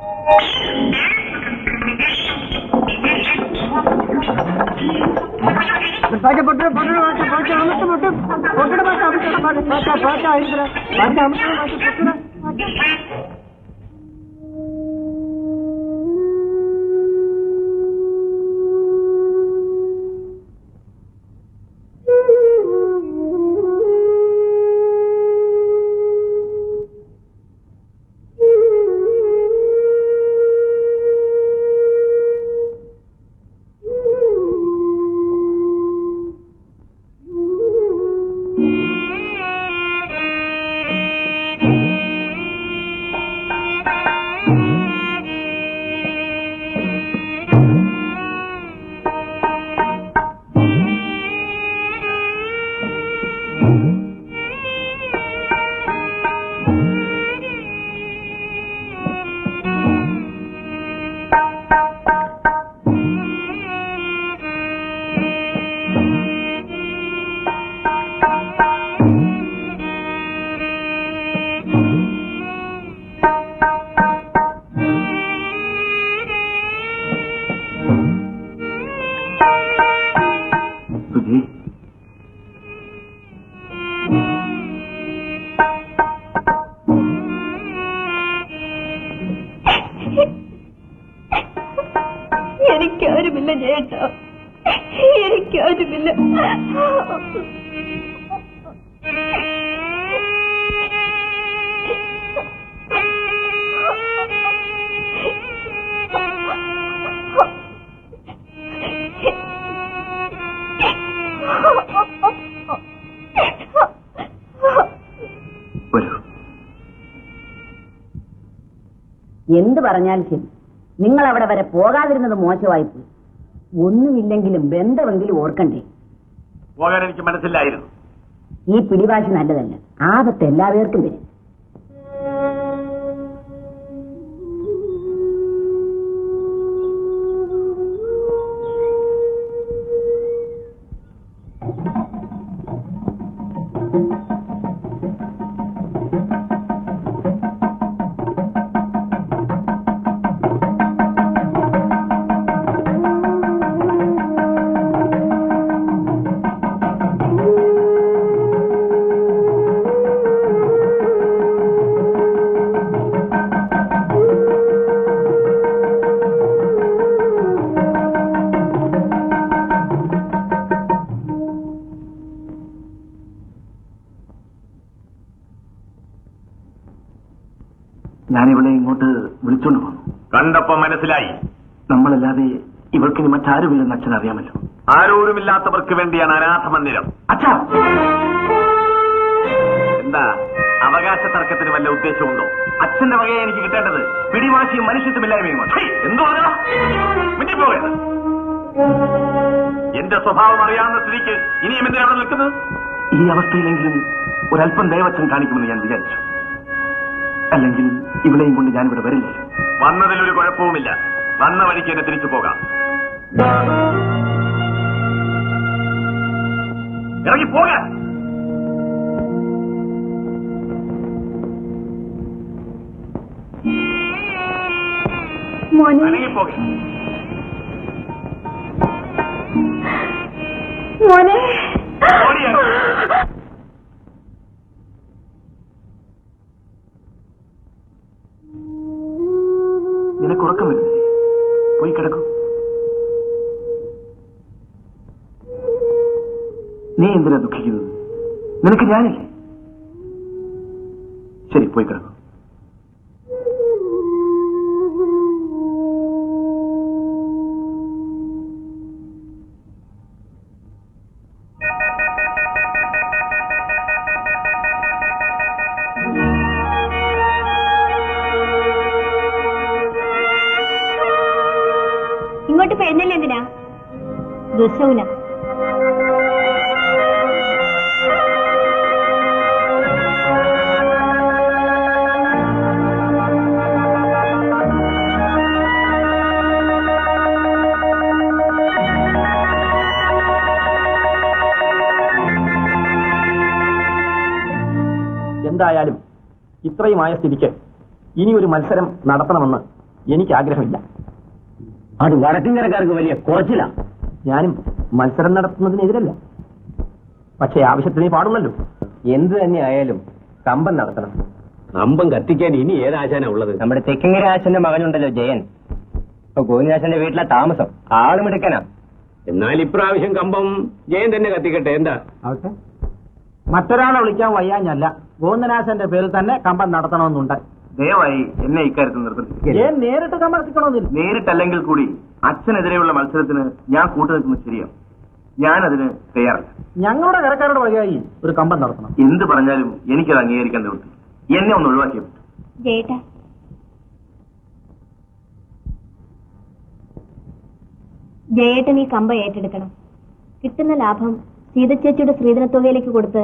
എനിക്കാരുമില്ല ചേട്ടാ, എനിക്കാരുമില്ല. എന്ത് പറഞ്ഞാലും ശരി, നിങ്ങൾ അവിടെ വരെ പോകാതിരുന്നത് മോശമായിപ്പോയി. ഒന്നുമില്ലെങ്കിലും ബന്ധമെങ്കിലും ഓർക്കണ്ടേ? പോകാൻ എനിക്ക് മനസ്സിലായിരുന്നു. ഈ പിടിവാശി നല്ലതല്ല, ആപത്ത് എല്ലാവർക്കും വരും. ഞാനിവിടെ ഇങ്ങോട്ട് വിളിച്ചോണ്ട് പോന്നു. കണ്ടപ്പോ മനസ്സിലായി. നമ്മളല്ലാതെ ഇവൾക്കിനി മറ്റാരുമില്ലെന്ന് അച്ഛൻ അറിയാമല്ലോ. ആരോരുമില്ലാത്തവർക്ക് വേണ്ടിയാണ് അനാഥ മന്ദിരം. അച്ഛാ, എന്താ അവകാശ തർക്കത്തിന് വല്ല ഉദ്ദേശമുണ്ടോ? അച്ഛന്റെ വകയെ എനിക്ക് കിട്ടേണ്ടത് പിടിവാശിയും മനുഷ്യത്വമില്ലായ്മയുമാണ്. എന്തോ മിണ്ടിപ്പോകരുത്. എന്റെ സ്വഭാവം അറിയാവുന്ന സ്ഥിതിക്ക് ഇനിയും എന്തിനാണ് നിൽക്കുന്നത്? ഈ അവസ്ഥയിലെങ്കിലും ഒരല്പം ദയവച്ചൻ കാണിക്കുമെന്ന് ഞാൻ വിചാരിച്ചു. അല്ലെങ്കിൽ ഇവിടെയും കൊണ്ട് ഞാനിവിടെ വരില്ല. വന്നതിലൊരു കുഴപ്പവുമില്ല. വന്ന വഴിക്ക് എന്നെ തിരിച്ചു പോകാം. ഇറങ്ങി പോകാൻ. ഇറങ്ങി പോകാൻ. മോനെ നിനക്ക് ഉറക്കം വരുന്നില്ലേ? പോയി കിടക്കൂ. നീ എന്തിനാ ദുഃഖിക്കുന്നത്? നിനക്ക് ഞാനില്ലേ? ശരി, പോയി കിടക്കൂ. ഇങ്ങോട്ട് പെഴുന്നല്ലേ എന്തിനാ? ദുശൗന എന്തായാലും ഇത്രയുമായ സ്ഥിതിക്ക് ഇനി ഒരു മത്സരം നടത്തണമെന്ന് എനിക്ക് ആഗ്രഹമില്ല. അത് വടക്കിങ്കരക്കാർക്ക് വലിയ കുറച്ചില്ല. ഞാനും മത്സരം നടത്തുന്നതിനെതിരല്ല. പക്ഷേ ആവശ്യത്തിനേ പാടുള്ളല്ലോ. എന്ത് തന്നെ ആയാലും കമ്പം നടത്തണം. കമ്പം കത്തിക്കാൻ ഇനി ഏതാശാനാ ഉള്ളത്? നമ്മുടെ തെക്കിങ്കര ആശന്റെ മകനുണ്ടല്ലോ ജയൻ. ഇപ്പൊ ഗോവിന്ദാശന്റെ വീട്ടിലെ താമസം. ആളുമെടുക്കനാ. എന്നാൽ ഇപ്രാവശ്യം കമ്പം ജയൻ തന്നെ കത്തിക്കട്ടെ. എന്താ? ആവട്ടെ. മറ്റൊരാളെ വിളിക്കാൻ വയ്യാഞ്ഞല്ല, ഗോവിന്ദനാശന്റെ പേരിൽ തന്നെ കമ്പം നടത്തണമെന്നുണ്ട്. ദയവായി എന്നെ ഇക്കാര്യത്തിൽ നിർബന്ധിക്കുക. നേരിട്ട് കമ്പം നടത്തിക്കണമെന്നില്ല. നേരിട്ടല്ലെങ്കിൽ കൂടി അച്ഛനെതിരെയുള്ള മത്സരത്തിന് ഞാൻ കൂട്ടുനിൽക്കുന്നത് ശരിയാണ്. ഞാനതിന് തയ്യാറല്ല. ഞങ്ങളുടെ കരക്കാരുടെ വഴിയായി ഒരു കമ്പം നടത്തണം. എന്ത് പറഞ്ഞാലും എനിക്കത് അംഗീകരിക്കാൻ നിവൃത്തി. എന്നെ ഒന്ന് ഒഴിവാക്കിയ പറ്റും. ജയേട്ടാ, ജയേട്ടൻ ഈ കമ്പ ഏറ്റെടുക്കണം. കിട്ടുന്ന ലാഭം സീതച്ചേച്ചിയുടെ സ്ത്രീധനത്തുകയിലേക്ക് കൊടുത്ത്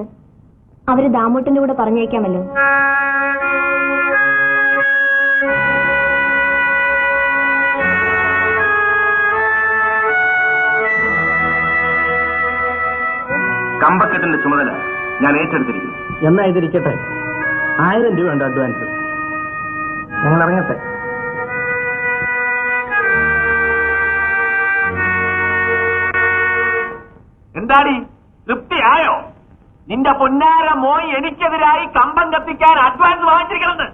അവര് ദാമോട്ടന്റെ കൂടെ പറഞ്ഞേക്കാമല്ലോ. കമ്പക്കെട്ടിന്റെ ചുമതല ഞാൻ ഏറ്റെടുത്തിരിക്കുന്നു. എന്നാ ഇതിരിക്കട്ടെ, 1000 രൂപ ഉണ്ട് അഡ്വാൻസ്. ഞങ്ങൾ ഇറങ്ങട്ടെ. എന്താടി, തൃപ്തിയായോ? നിന്റെ പൊന്നാര മോയ് എനിക്കെതിരായി കമ്പം കത്തിക്കാൻ അഡ്വാൻസ് വാങ്ങിച്ചിരിക്കണമെന്ന്.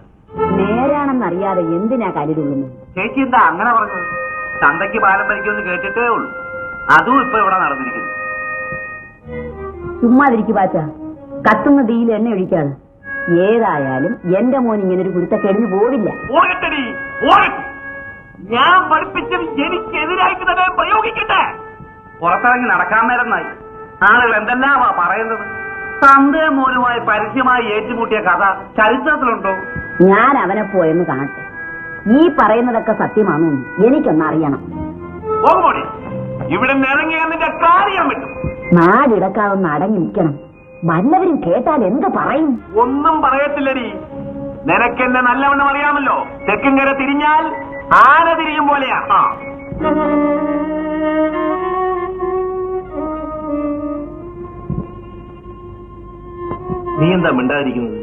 നേരാണെന്നറിയാതെ എന്തിനാ കലിതുള്ളുന്നു? ചേച്ചി എന്താ അങ്ങനെ പറഞ്ഞത്? തന്തയ്ക്ക് പാരമ്പര്യമെന്ന് കേട്ടിട്ടേ ഉള്ളൂ. അതും ഇപ്പൊ ഇവിടെ നടന്നിരിക്കുന്നു. ചുമ്മാതിരിക്കു പാച്ച, കത്തുന്ന തീയിൽ എണ്ണ ഒഴിക്കാണ്. ഏതായാലും എന്റെ മോൻ ഇങ്ങനെ ഒരു കുരുത്തക്കെടിഞ്ഞു പോവില്ല. ഓടട്ടടി, ഓടട്ടെ. ഞാൻ പഠിപ്പിച്ചത് എനിക്കെതിരായിട്ട് തന്നെ പ്രയോഗിക്കട്ടെ. പുറത്തിറങ്ങി നടക്കാൻ നേരമായി ആളുകൾ എന്തെല്ലാമാ പറയുന്നത്? തന്തയും മോനുമായി പരസ്യമായി ഏറ്റുമുട്ടിയ കഥ ചരിത്രത്തിലുണ്ടോ? ഞാൻ അവനെ പോയെന്ന് കാണട്ടെ. ഈ പറയുന്നതൊക്കെ സത്യമാണോ എനിക്കൊന്നറിയണം. പോകുമോടി, ഇവിടെ ഇറങ്ങി നിന്റെ കാര്യം വിട്ടു. നാടിടക്കാവുന്ന അടങ്ങി നിൽക്കണം. വല്ലവരും കേട്ടാൽ എന്ത് പറയും? ഒന്നും പറയത്തില്ലടി. നിനക്കെന്നെ നല്ലവണ്ണം അറിയാമല്ലോ. തെക്കിങ്കര തിരിഞ്ഞാൽ ആന തിരിയും പോലെയാ. നീ എന്താ മിണ്ടാതിരിക്കുന്നത്?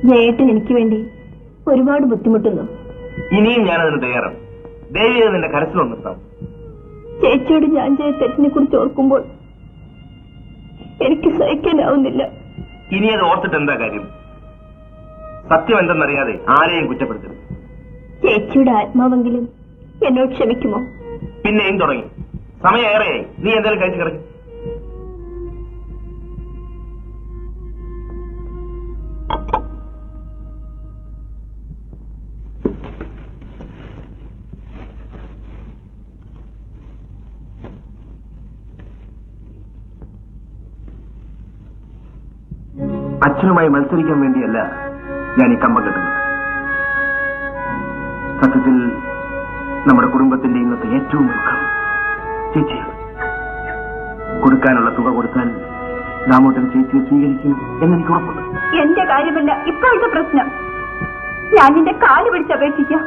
ജയേട്ടൻ എനിക്ക് വേണ്ടി ഒരുപാട് ബുദ്ധിമുട്ടുന്നു. ഇനിയും ഞാനതിന് തയ്യാറാണ്. ദേവിയെ നിന്റെ കരച്ചിലൊന്ന് നിർത്താം. ചേച്ചിയോട് ഞാൻ ചെയ്ത തെറ്റിനെ കുറിച്ച് ഓർക്കുമ്പോൾ എനിക്ക് സഹിക്കാനാവുന്നില്ല. ഇനി അത് ഓർത്തിട്ട് എന്താ കാര്യം? സത്യം എന്തെന്നറിയാതെ ആരെയും കുറ്റപ്പെടുത്തരുത്. ചേച്ചിയുടെ ആത്മാവെങ്കിലും എന്നോട് ക്ഷമിക്കുമോ? പിന്നെയും തുടങ്ങി. സമയം ഏറെയായി. നീ എന്തായാലും കഴിച്ചു കിടക്കും. അച്ഛനുമായി മത്സരിക്കാൻ വേണ്ടിയല്ല ഞാൻ ഈ കമ്പം കെട്ടുന്നത്. സത്യത്തിൽ നമ്മുടെ കുടുംബത്തിന്റെ ഇന്നത്തെ ഏറ്റവും ദുഃഖം ചേച്ചിയാണ്. കൊടുക്കാനുള്ള തുക കൊടുത്താൽ ദാമോട്ടൻ ചേച്ചിയെ സ്വീകരിക്കും എന്നെനിക്ക് ഉറപ്പുണ്ട്. എന്റെ കാര്യമല്ല ഇപ്പോഴത്തെ പ്രശ്നം. ഞാൻ നിന്റെ കാല് പിടിച്ചപേക്ഷിക്കാം.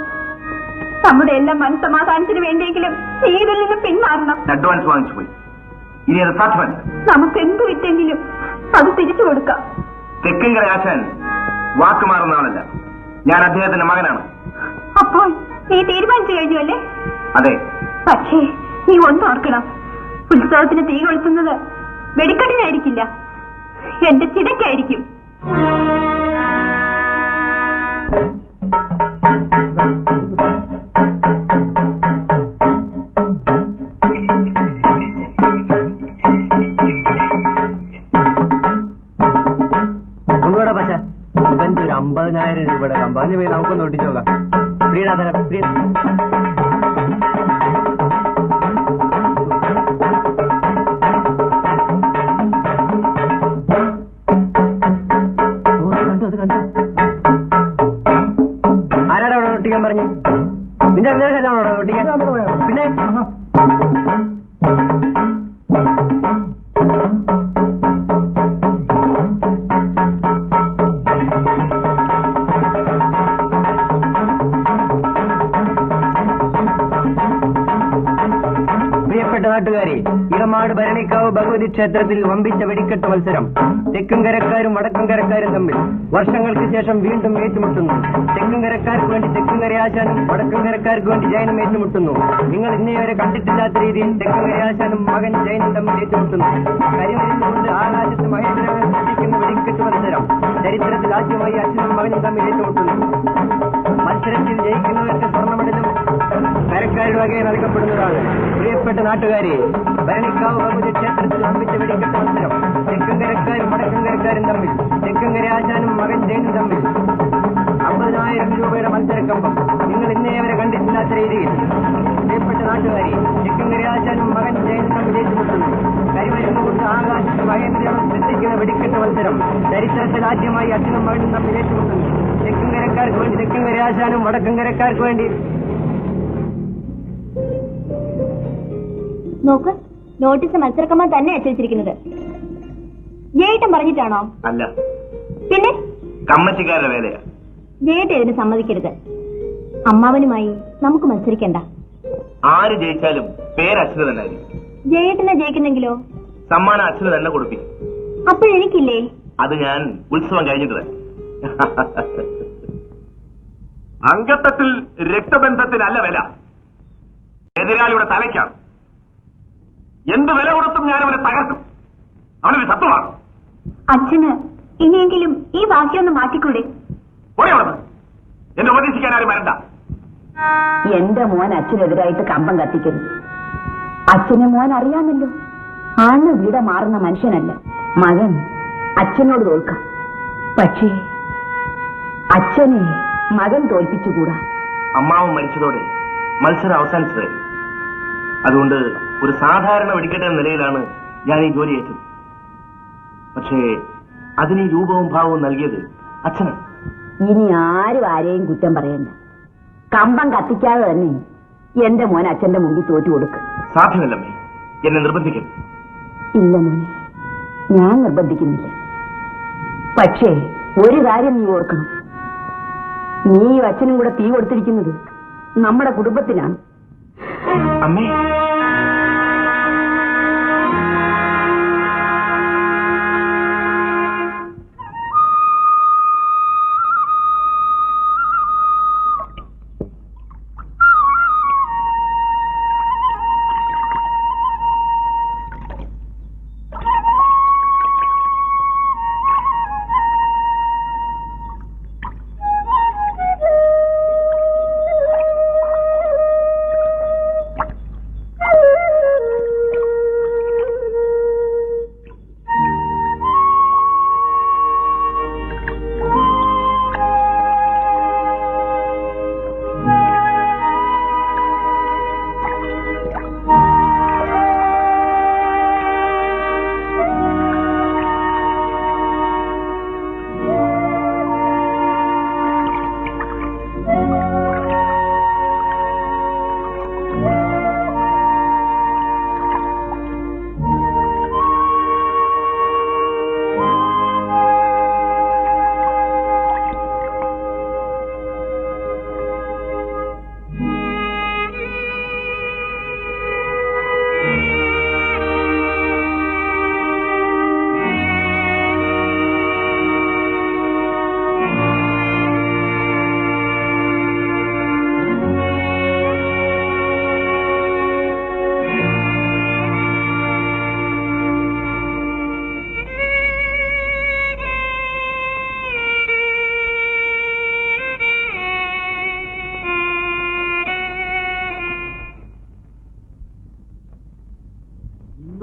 നമ്മുടെ എല്ലാം മനസ്സമാധാനത്തിന് വേണ്ടിയെങ്കിലും നീ ഇതിൽ നിന്ന് പിന്മാറണം. അഡ്വാൻസ് വാങ്ങിച്ചു പോയി. ഇനി അത് സാധ്യമല്ല. നമുക്ക് എന്ത് വിറ്റെങ്കിലും അത് തിരിച്ചു കൊടുക്കാം. തെക്കിങ്കര ആശാൻ വാക്കുമാറുന്ന ആളല്ല. ഞാൻ അദ്ദേഹത്തിന്റെ മകനാണ്. അപ്പോൾ നീ തീരുമാനിച്ചു കഴിഞ്ഞു അല്ലേ? അതെ. പക്ഷേ നീ ഒന്നോർക്കണം, ഉത്സവത്തിന് തീ കൊളുത്തുന്നത് വെടിക്കെട്ടിനായിരിക്കില്ല, എന്റെ ചിതയ്ക്കായിരിക്കും. കൊണ്ടുപോടാ പക്ഷേ ഇവന്റെ ഒരു 50,000 രൂപയുടെ കമ്പാഞ്ഞ പോയി നമുക്കൊന്ന് ഒട്ടിച്ചു നോക്കാം. ആരാടാ അവിടെ ഒട്ടിക്കാൻ പറഞ്ഞു? നിന്റെ അങ്ങനെ ഒട്ടിക്കാൻ? പിന്നെ പ്രിയപ്പെട്ട നാട്ടുകാരെ, ഇളമാട് ഭരണിക്കാവ് ഭഗവതി ക്ഷേത്രത്തിൽ വമ്പിച്ച വെടിക്കെട്ട് മത്സരം. തെക്കുംകരക്കാരും വടക്കുംകരക്കാരും തമ്മിൽ വർഷങ്ങൾക്ക് ശേഷം വീണ്ടും ഏറ്റുമുട്ടുന്നു. തെക്കുംകരക്കാർക്ക് വേണ്ടി തെക്കുംകരയാശാനും വടക്കുംകരക്കാർക്ക് വേണ്ടി ജയനും ഏറ്റുമുട്ടുന്നു. നിങ്ങൾ ഇന്നേ വരെ കണ്ടിട്ടില്ലാത്ത രീതിയിൽ തെക്കുംകരയാശാനും മകൻ ജയനും തമ്മിൽ ഏറ്റുമുട്ടുന്നു. കരിമരുന്നുകൊണ്ട് ആകാശത്ത് മഹേന്ദ്രനെ സൃഷ്ടിക്കുന്ന വെടിക്കെട്ട് മത്സരം ചരിത്രത്തിൽ ആദ്യമായി അച്ഛനും മകനും തമ്മിൽ ഏറ്റുമുട്ടുന്നു. മത്സരത്തിൽ ജയിക്കുന്നവർക്ക് സ്വർണ്ണമെഡലും കരക്കാരുടെ വകയെ നൽകപ്പെടുന്നതാണ്. പ്രിയപ്പെട്ട നാട്ടുകാരെ, ഭരണിക്കാവ് ഭഗവതി ക്ഷേത്രത്തിൽ വമ്പിച്ച വെടിക്കെട്ട് മത്സരം. തെക്കുംകരക്കാരും വടക്കുംകരക്കാരും തമ്മിൽ, തെക്കുംകര ആശാനും മകൻ ജയനും തമ്മിൽ 50,000 രൂപയുടെ മത്സരക്കമ്പം നിങ്ങൾ ഇന്നേ വരെ കണ്ടിട്ടില്ലാത്ത രീതിയിൽ. പ്രിയപ്പെട്ട നാട്ടുകാരെ, തെക്കുംകര ആശാനും മകൻ ജയനും തമ്മിൽ ഏറ്റുമുട്ടുന്നു. കരിമരുന്നുകൊണ്ട് ആകാശത്ത് മഹേന്ദ്രനം സൃഷ്ടിക്കുന്ന വെടിക്കെട്ട് മത്സരം ചരിത്രത്തിൽ ആദ്യമായി അച്ഛനും മകനും തമ്മിൽ ഏറ്റുമുട്ടുന്നു. തെക്കുംകരക്കാർക്ക് വേണ്ടി തെക്കുംകര ആശാനും വടക്കുംകരക്കാർക്ക് വേണ്ടി. നോക്ക്, നോട്ടീസ് മത്സരക്കമ്പം തന്നെ അച്ചടിച്ചിരിക്കുന്നത്. ജയേട്ടൻ പറഞ്ഞിട്ടാണോ? അല്ല, പിന്നെ കമ്മറ്റിക്കാരുടെ വേലയാ. ജയേട്ടൻ ഇതിന് സമ്മതിക്കരുത്. അമ്മാവനുമായി നമുക്ക് മത്സരിക്കണ്ട. ആര് ജയിച്ചാലും പേര് അച്ഛന് തന്നെ ആയിരിക്കും. ജയേട്ടനെ ജയിക്കുന്നെങ്കിലോ? സമ്മാനം അച്ഛന് തന്നെ കൊടുപ്പിക്കും. അപ്പോഴെനിക്കില്ലേ? അത് ഞാൻ ഉത്സവം കഴിഞ്ഞിട്ട് തന്നെ. അംഗത്വത്തിൽ രക്തബന്ധത്തിനല്ല വില, എതിരാളിയുടെ തലയ്ക്കാണ്. എന്ത് വില കൊടുത്തും ഞാൻ അവനെ തകർക്കും. അവനൊരു സത്വമാണ്. അച്ഛന് ഇനിയെങ്കിലും ഈ വാക്യൊന്ന് മാറ്റിക്കൂടെ? എന്നെ ഉപദേശിക്കാൻ ആരും വരണ്ട. എന്റെ മോൻ അച്ഛനെതിരായിട്ട് കമ്പം കത്തിക്കരുത്. അച്ഛനെ മോൻ അറിയാമല്ലോ, ആണ് വീട മാറുന്ന മനുഷ്യനല്ല. മകൻ അച്ഛനോട് തോൽക്കാം, പക്ഷേ അച്ഛനെ മകൻ തോൽപ്പിച്ചുകൂടാ. അമ്മാവൻ മരിച്ചതോടെ മത്സരം അവസാനിച്ചതായിരുന്നു. അതുകൊണ്ട് ഒരു സാധാരണ വെടിക്കെട്ട് എന്ന നിലയിലാണ് ഞാൻ ഈ ജോലി ഏറ്റത്. പക്ഷേ അതിന് ഈ രൂപവും ഭാവവും നൽകിയത് അച്ഛനാണ്. ഇനി ആരും ആരെയും കുറ്റം പറയണ്ട. കമ്പം കത്തിക്കാതെ തന്നെ എന്റെ മോൻ അച്ഛന്റെ മുമ്പിൽ തോറ്റു കൊടുക്ക്. സാധ്യമല്ലമ്മേ, എന്നെ നിർബന്ധിക്കരുത്. ഇല്ല മോനെ, ഞാൻ നിർബന്ധിക്കുന്നില്ല. പക്ഷേ ഒരു കാര്യം നീ ഓർക്കണം, നീ അച്ഛനും കൂടെ തീ കൊടുത്തിരിക്കുന്നത് നമ്മുടെ കുടുംബത്തിനാണ്. അമ്മേ,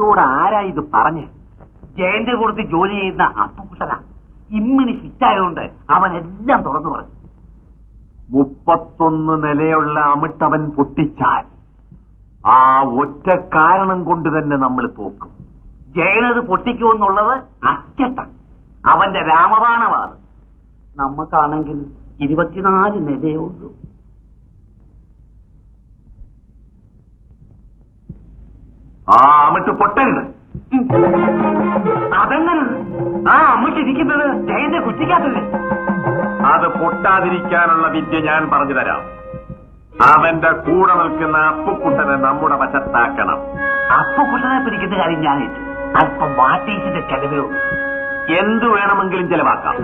ഇതോട് ആരാ ഇത് പറഞ്ഞേ? ജയന്റെ കൊടുത്ത് ജോലി ചെയ്യുന്ന അപ്പുകുട്ടന ഇമ്മിനി ഫിറ്റായതുകൊണ്ട് അവൻ എല്ലാം തുറന്നു പറഞ്ഞു. 31 നിലയുള്ള അമിട്ടവൻ പൊട്ടിച്ചാൽ ആ ഒറ്റ കാരണം കൊണ്ട് തന്നെ നമ്മൾ തോക്കും. ജയനത് പൊട്ടിക്കുമെന്നുള്ളത് അച്ചട്ടം. അവന്റെ രാമബാണമാണ്. നമുക്കാണെങ്കിൽ 24 നിലയേ ഉള്ളൂ. ആ അമിട്ട് പൊട്ടരുത്. അതെങ്ങനെ? ആ അമ്മയ്ക്കിരിക്കുന്നത് ജയന്റെ കുറ്റിക്കകത്തല്ലേ? അത് പൊട്ടാതിരിക്കാനുള്ള വിദ്യ ഞാൻ പറഞ്ഞു തരാം. അവന്റെ കൂടെ നിൽക്കുന്ന അപ്പുക്കുട്ടനെ നമ്മുടെ വശത്താക്കണം. അപ്പുകുട്ടനെ പിടിക്കുന്ന കാര്യം ഞാൻ ഏറ്റു. അല്പം വാട്ടീസിന്റെ ചെലവേ ഉള്ളൂ. എന്തു വേണമെങ്കിലും ചെലവാക്കാം.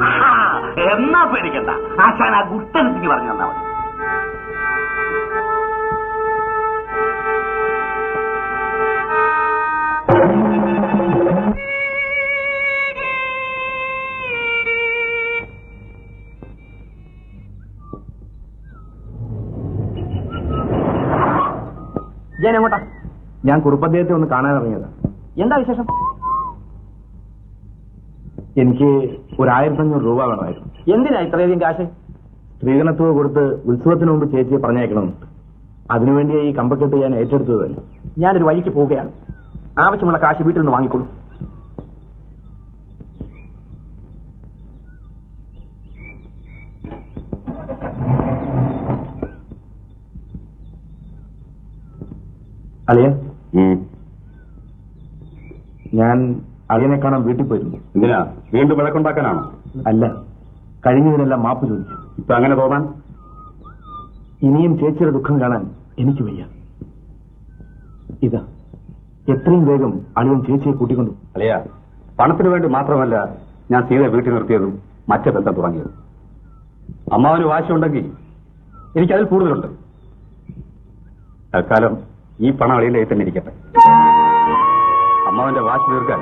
എന്നാ പേടിക്കണ്ട. ആശാൻ ആ ഗുട്ടനത്തിക്ക് പറഞ്ഞു തന്നാ മതി. ജയൻ എങ്ങോട്ടാ? ഞാൻ കുറുപ്പദ്ദേഹത്തെ ഒന്ന് കാണാൻ ഇറങ്ങിയതാ. എന്താ വിശേഷം? എനിക്ക് ഒരു 1500 രൂപ വേണമായിരുന്നു. എന്തിനാ ഇത്രയധികം കാശ്? സ്ത്രീധനത്തുക കൊടുത്ത് ഉത്സവത്തിന് മുമ്പ് ചേച്ചിയെ പറഞ്ഞേക്കണമെന്നുണ്ട്. അതിനുവേണ്ടി ഈ കമ്പക്കെട്ട് ഞാൻ ഏറ്റെടുത്തത് തന്നെ. ഞാനൊരു വഴിക്ക് പോവുകയാണ്. ആവശ്യമുള്ള കാശ് വീട്ടിൽ നിന്ന് വാങ്ങിക്കൊള്ളൂ. അളിയൻ, ഞാൻ അളിയനെ കാണാൻ വീട്ടിൽ പോയിരുന്നു. എന്തിനാ? വീണ്ടും വിളക്കുണ്ടാക്കാനാണോ? അല്ല, കഴിഞ്ഞതിനെല്ലാം മാപ്പ് ചോദിച്ചു. ഇപ്പൊ അങ്ങനെ തോന്നാൻ? ഇനിയും ചേച്ചിയുടെ ദുഃഖം കാണാൻ എനിക്ക് വയ്യ. ഇതാ, എത്രയും വേഗം അളിയൻ ചേച്ചിയെ കൂട്ടിക്കൊണ്ടു. അല്ലയാ, പണത്തിന് വേണ്ടി മാത്രമല്ല ഞാൻ സീതയെ വീട്ടിൽ നിർത്തിയതും മറ്റേ ബന്ധം തുടങ്ങിയതും. അമ്മാവന് വാശിയുണ്ടെങ്കിൽ എനിക്കതിൽ കൂടുതലുണ്ട്. തൽക്കാലം ഈ പണം അളിയന്റെ കയ്യിൽ തന്നെ ഇരിക്കട്ടെ. അമ്മാവന്റെ വാശി തീർക്കാൻ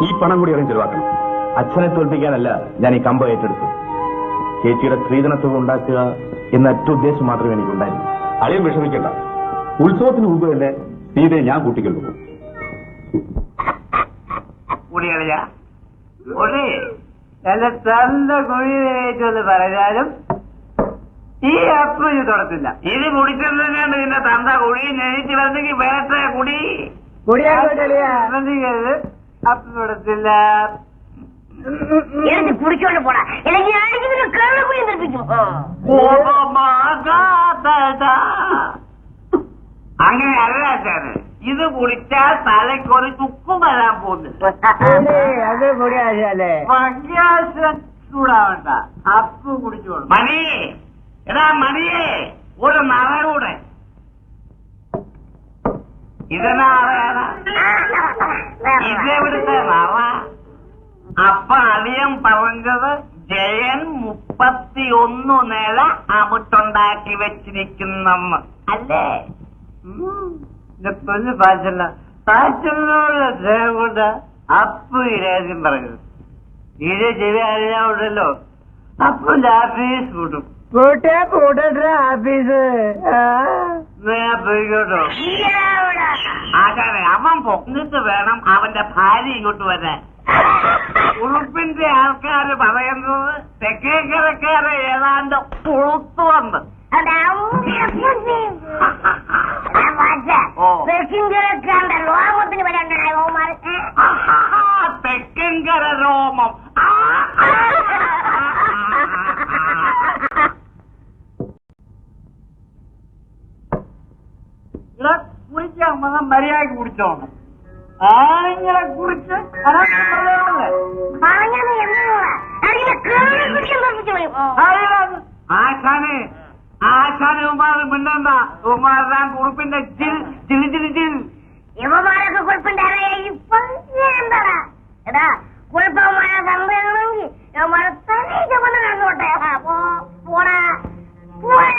ഈ പണം കൂടി അറിയാൻ ചെലവാക്കണം. അച്ഛനെ തോൽപ്പിക്കാനല്ല ഞാൻ ഈ കമ്പ ഏറ്റെടുത്തു. ചേച്ചിയുടെ സ്ത്രീധനത്തുക ഉണ്ടാക്കുക എന്ന ഒറ്റ ഉദ്ദേശം മാത്രമേ എനിക്കുണ്ടായിരുന്നു. അളിയൻ വിഷമിക്കണ്ട. ഉത്സവത്തിന് മുമ്പ് തന്നെ സീതയെ ഞാൻ കൂട്ടിക്കൊണ്ടുപോകും. കുടികളിയ ഒരേ നല്ല തന്ന കുഴിയേറ്റെന്ന് പറഞ്ഞാലും ഈ അപ്പ് ഇത് തുടത്തില്ല. ഇത് കുടിച്ചെന്നാണ്ട് നിന്നെ തന്ത കുഴി നെഴിച്ച് വന്നെങ്കിൽ വേറെ കുടി അപ്പ് തുടത്തില്ല. കുടിച്ചോണ്ട് പോടാ, കേരളക്കുഴി നിർപ്പിക്കും. അങ്ങനെ അല്ല അച്ഛന്. ഇത് കുടിച്ചാൽ തലയ്ക്കൊരു ചുക്കും വരാൻ പോകുന്നുണ്ട്. ചൂടാവണ്ട, അപ്പ് കുടിച്ചോളൂ. മണി, എടാ മണിയേ, ഒരു നറ കൂടെ. ഇതെന്നാ ഇതെവിടുത്തെ നറ? അപ്പ അളിയൻ പറഞ്ഞത് ജയൻ 31 നില അമിട്ടുണ്ടാക്കി വെച്ചിരിക്കുന്നെന്ന് അല്ലേ? പൊന്നു പാച്ചല്ല, പാച്ചലിനോട് സ്നേഹം കൊണ്ട് അപ്പു ഈ രാജ്യം പറയുന്നത്. ഇത് ചെവി അറിയാവുണ്ടല്ലോ, അപ്പുന്റെ ആഫീസ് കൂട്ടും. ആഫീസ് പോയിക്കോട്ടോ. ആകാരെ അവൻ പൊന്നിട്ട് വേണം അവന്റെ ഭാര്യ ഇങ്ങോട്ട് വരാൻ. ഉറുപ്പിന്റെ ആൾക്കാര് പറയുന്നത് തെക്കേക്കരക്കാരെ ഏതാണ്ട് പുളുത്തു വന്ന്. ലോകത്തിന് വരാൻ തെക്കൻകര രോമം. ഇവിടെ കുടിക്കാൻ വന്ന മര്യാദക്ക് കുടിച്ചോണം. ആണുങ്ങളെ കുറിച്ച് ആശാന് ഉമാർ മിണ്ടണ്ട. ഉമാറാൻ കുറിപ്പിന്റെ ജിൽ ജിൽ ജിൽ ജിൽ യുവമാരൊക്കെ കുഴപ്പമില്ല. ഇപ്പൊ എന്താടാ എടാ കുഴപ്പമായ സംഭവമാണെങ്കിൽ യുവമാരെ തന്നെ ചുമന്ന് നടന്നോട്ടെ. പോടാ പോടാ.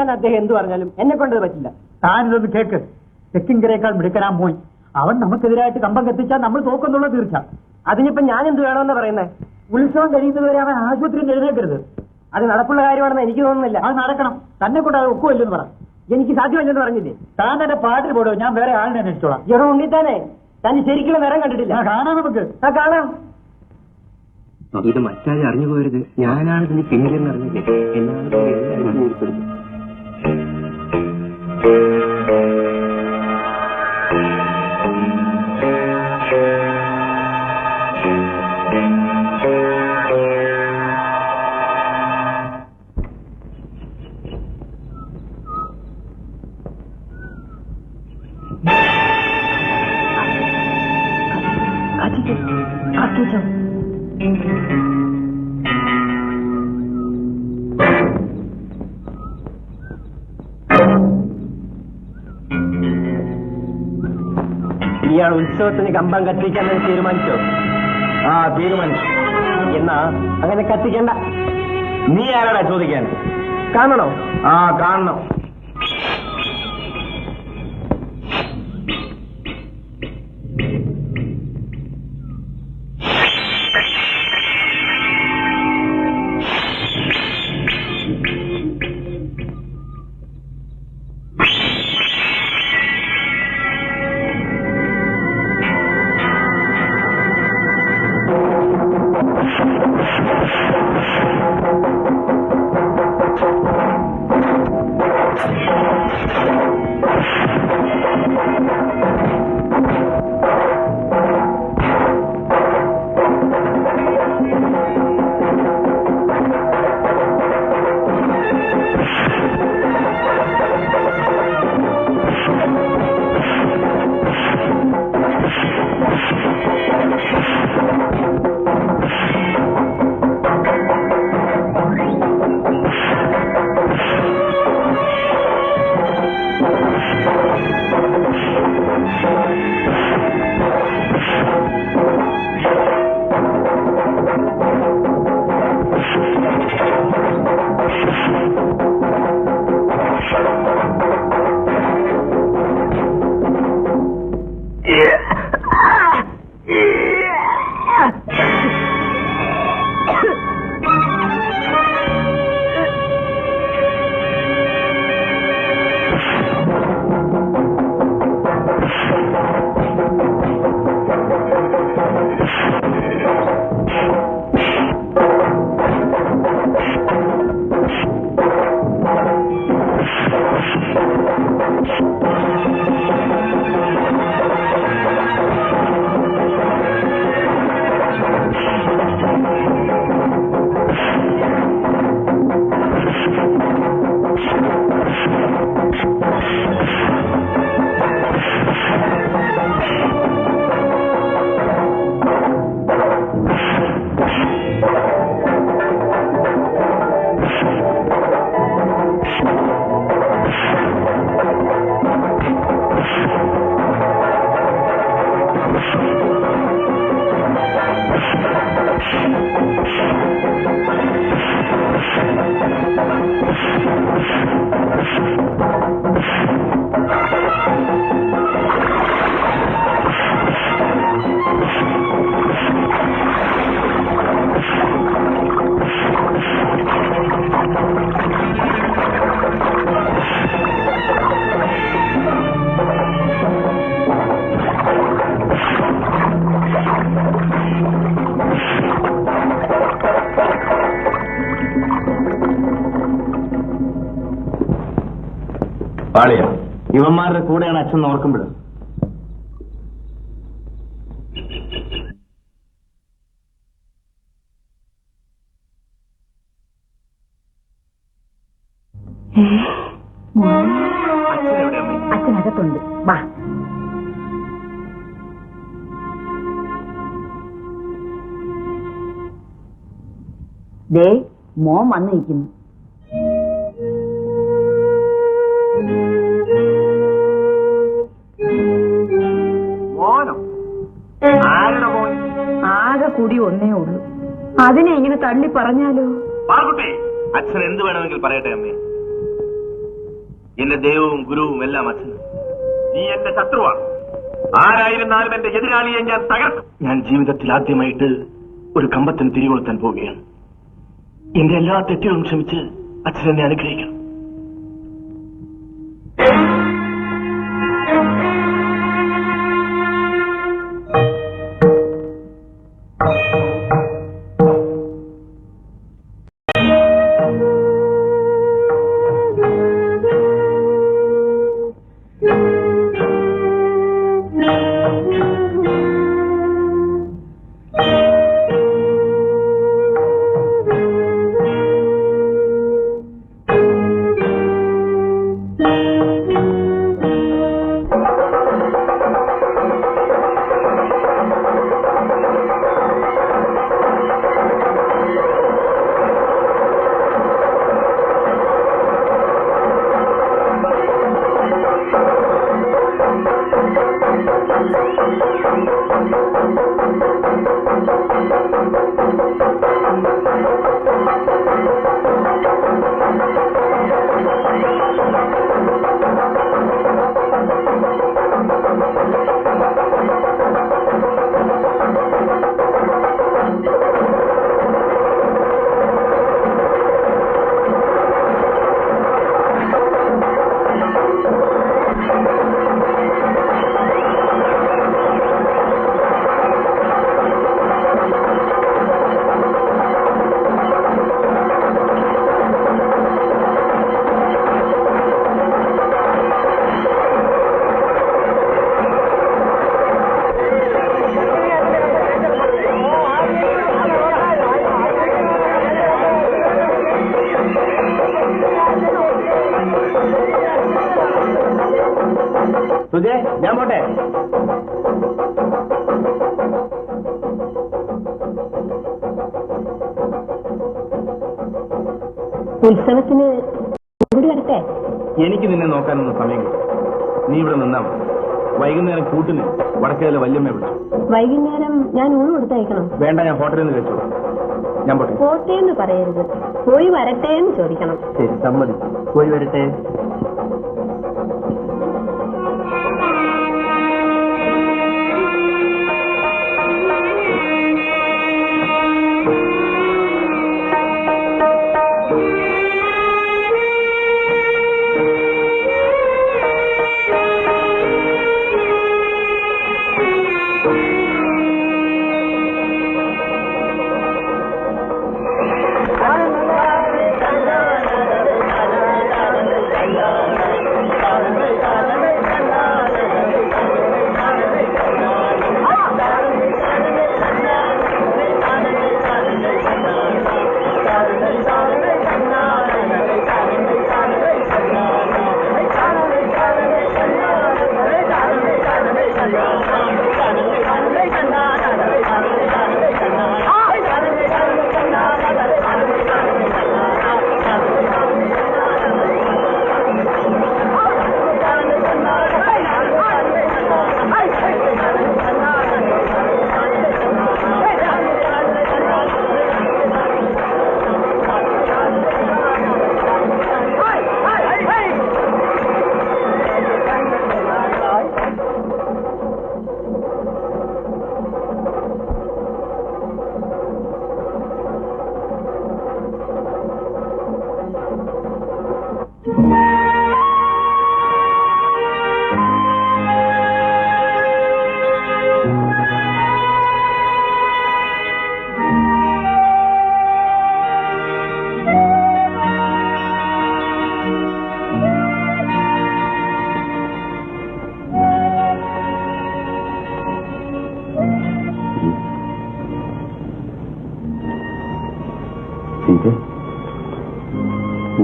കത്തിക്കാമെന്ന് അദ്ദേഹം എന്ത് പറഞ്ഞാലും എന്നെ കൊണ്ട് പറ്റില്ല. താനിതൊന്ന് കേക്ക്. തെക്കിൻകരയേക്കാൾ മിടുക്കനാൻ പോയി അവൻ നമുക്കെതിരായിട്ട് കമ്പം കത്തിച്ചാൽ നമ്മൾ തോക്കുന്നുള്ള തീർച്ച. അതിനിപ്പോ ഞാൻ എന്ത് വേണമെന്ന് പറയുന്നത്? ഉത്സവം കഴിയുന്നതുവരെ അവൻ ആശുപത്രിയിൽ എഴുന്നേക്കരുത്. അത് നടപ്പുള്ള കാര്യമാണെന്ന് എനിക്ക് തോന്നുന്നില്ല. അത് നടക്കണം. തന്നെ കൊണ്ട് അത് ഒക്കുമല്ലെന്ന് പറ. എനിക്ക് സാധ്യമല്ലെന്ന് പറഞ്ഞില്ലേ? താൻ എന്റെ പാട്ടിൽ പോടോ, ഞാൻ വേറെ ആളിനെ അന്വേഷിച്ചോളാം. എറോ ഉണ്ണിത്താനെ, തന്നെ ശരിക്കുള്ള നിറം കണ്ടിട്ടില്ല. കാണാം നമുക്ക്. കാണാം. ഇത് മറ്റാരും അറിഞ്ഞു പോരുത്. ഞാനാണ് ഇതിന് പിന്നിലെന്ന് അറിഞ്ഞില്ലേ? എല്ലാവരും ഇയാൾ ഉത്സവത്തിന് കമ്പം കത്തിക്കാൻ തീരുമാനിച്ചോ? ആ, തീരുമാനിച്ചു. എന്നാ അങ്ങനെ കത്തിക്കണ്ട. നീ ആരാടാ ചോദിക്കാൻ? കാണണോ? ആ, കാണണം. പാളിയ ഇവന്മാരുടെ കൂടെയാണ് അച്ഛൻ ഓർക്കുമ്പോൾ അച്ഛനകത്തുണ്ട്. വാ. ദേ മോൻ വന്നിരിക്കുന്നു. മോനോ? ആരുടെ മോൻ? ആകെ കൂടി ഒന്നേ ഉള്ളൂ. അതിനെ ഇങ്ങനെ തള്ളി പറഞ്ഞാലോ? പാർക്കുട്ടി, അച്ഛൻ എന്ത് വേണമെങ്കിൽ പറയട്ടെ അമ്മേ. എന്റെ ദൈവവും ഗുരുവും എല്ലാം അച്ഛൻ. നീ എന്റെ ശത്രുവാണ്. ആരായിരുന്നാലും എന്റെ എതിരാളിയെ ഞാൻ തകർക്കും. ഞാൻ ജീവിതത്തിൽ ആദ്യമായിട്ട് ഒരു കമ്പത്തിന് തിരികൊളുത്താൻ പോവുകയാണ്. എന്റെ എല്ലാ തെറ്റുകളും ക്ഷമിച്ച് അച്ഛൻ എന്നെ അനുഗ്രഹിക്കണം. സുജേ, ഞാൻ പോട്ടെ. ഉത്സവത്തിന് കൂടി വരട്ടെ. എനിക്ക് നിന്നെ നോക്കാനൊന്നും സമയം കിട്ടും. നീ ഇവിടെ നിന്നാ മതി. വൈകുന്നേരം കൂട്ടിന് വടക്കേലെ വല്യമ്മ വിളിച്ചു. വൈകുന്നേരം ഞാൻ ഊണ് കൊടുത്തയക്കണം. വേണ്ട, ഞാൻ ഹോട്ടലിൽ നിന്ന് കഴിച്ചോളൂ. ഞാൻ പോട്ടെ. പോട്ടേന്ന് പറയരുത്, പോയി വരട്ടെ എന്ന് ചോദിക്കണം. ശരി, സമ്മതി. പോയി വരട്ടെ.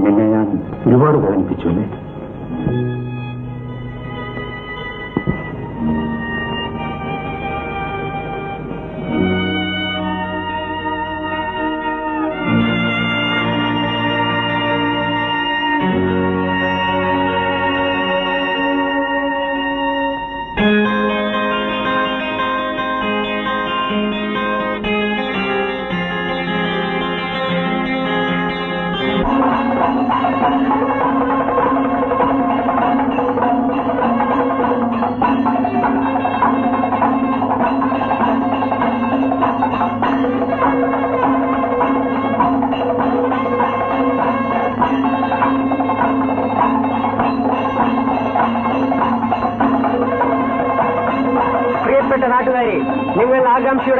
നിന്നെ ഞാൻ ഒരുപാട് വേദനിപ്പിച്ചു അല്ലേ?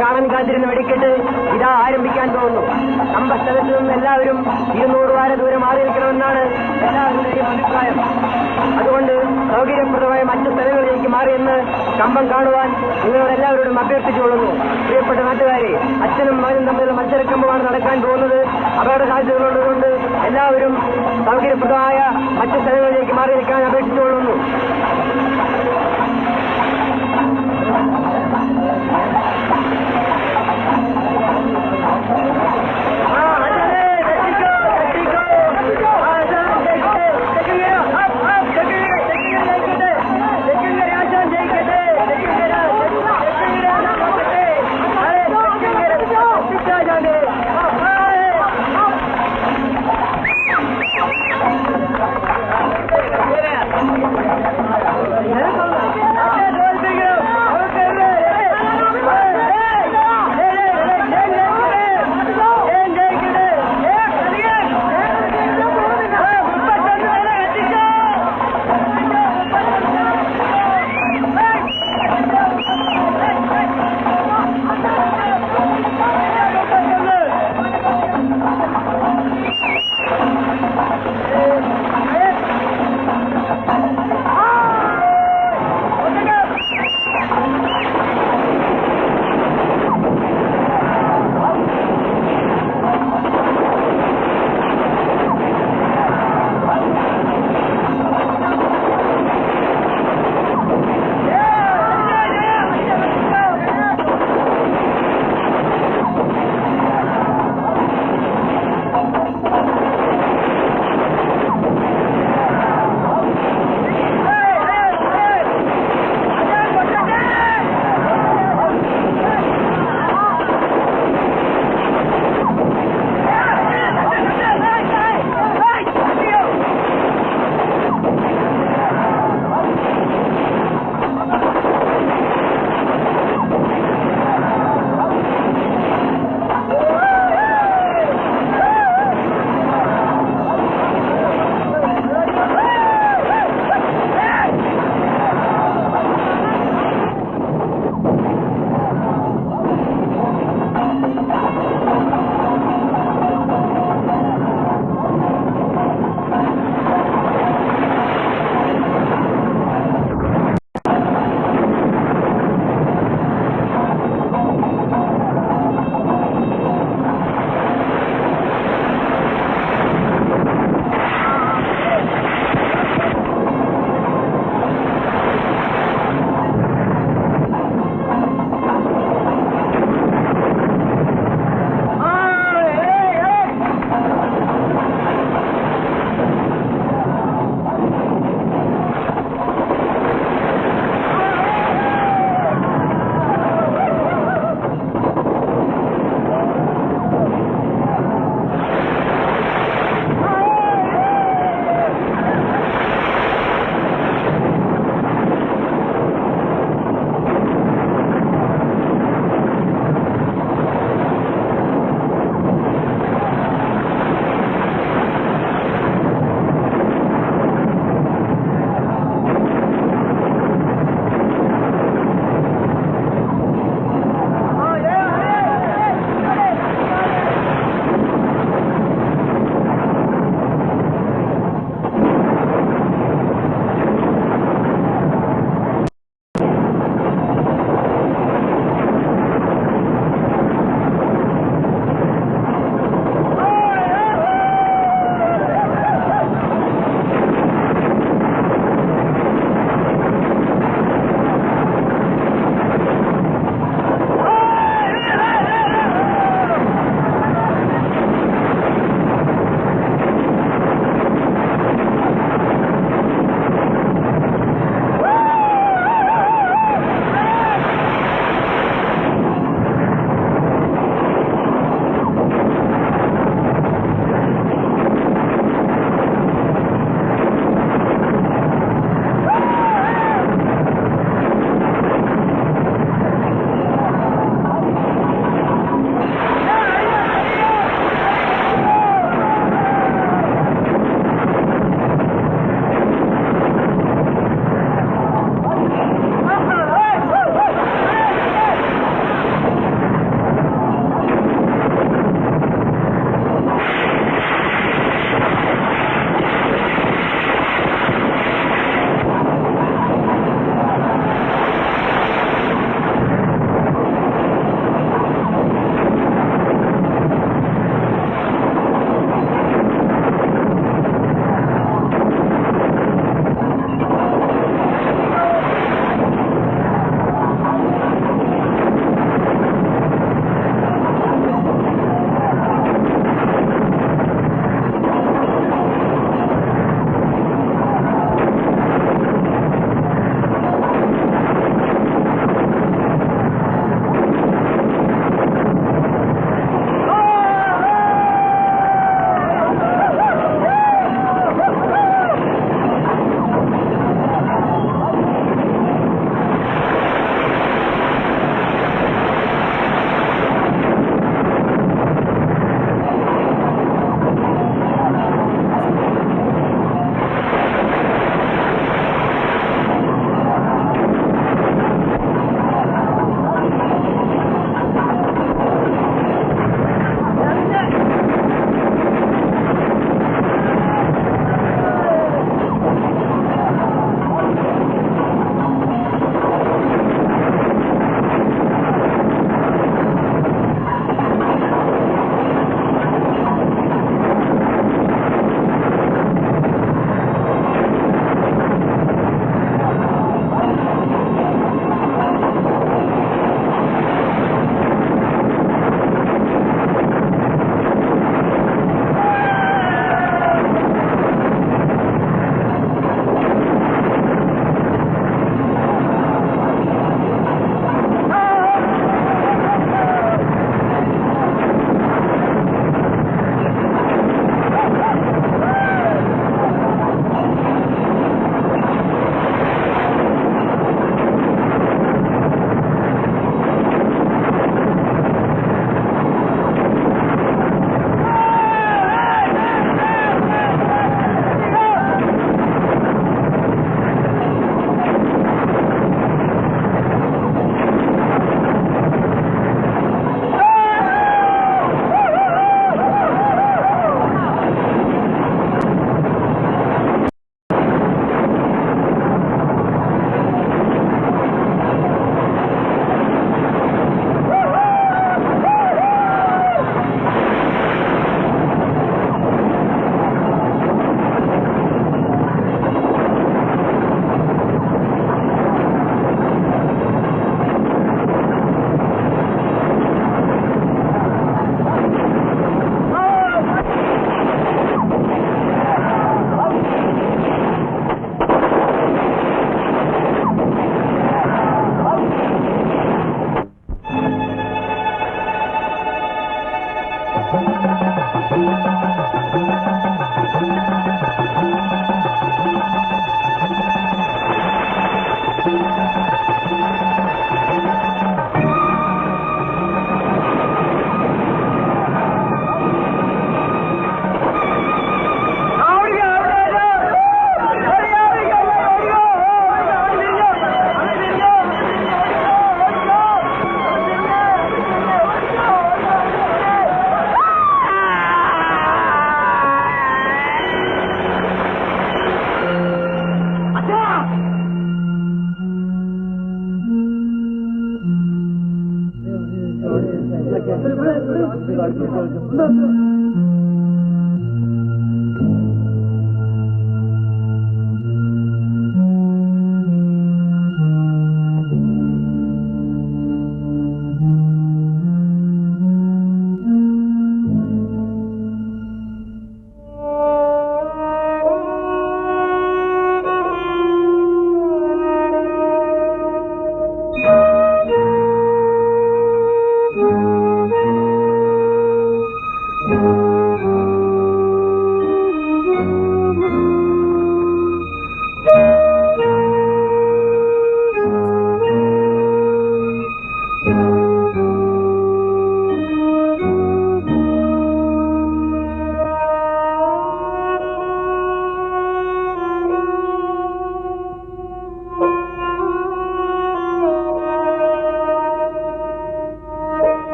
കാണാൻ കാത്തിരുന്ന വെടിക്കെട്ട് ഇതാ ആരംഭിക്കാൻ പോകുന്നു. കമ്പസ്ഥലത്ത് നിന്നും എല്ലാവരും 200 വാര ദൂരം മാറി നിൽക്കണമെന്നാണ് എല്ലാവരുടെയും അഭിപ്രായം. അതുകൊണ്ട് സൗകര്യപ്രദമായ മറ്റു സ്ഥലങ്ങളിലേക്ക് മാറിയെന്ന് കമ്പം കാണുവാൻ നിങ്ങളോട് എല്ലാവരോടും അഭ്യർത്ഥിച്ചുകൊള്ളുന്നു. പ്രിയപ്പെട്ട നാട്ടുകാരെ, അച്ഛനും മകനും തമ്മിലുള്ള മത്സരക്കമ്പമാണ് നടക്കാൻ പോകുന്നത്. അപകട സാധ്യതകളുള്ളതുകൊണ്ട് എല്ലാവരും സൗകര്യപ്രദമായ മറ്റു സ്ഥലങ്ങളിലേക്ക് മാറി നിൽക്കാൻ അപേക്ഷിച്ചുകൊള്ളുന്നു.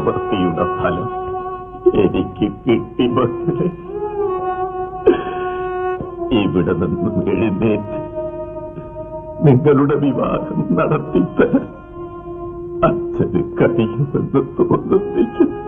പ്രവൃത്തിയുടെ ഫലം എനിക്ക് കിട്ടി മക്കളെ. ഇവിടെ നിന്നും എഴുന്നേറ്റ് നിങ്ങളുടെ വിവാഹം നടത്തിത്തരാൻ അച്ഛന് കഴിയുമെന്ന് തോന്നുന്നില്ല.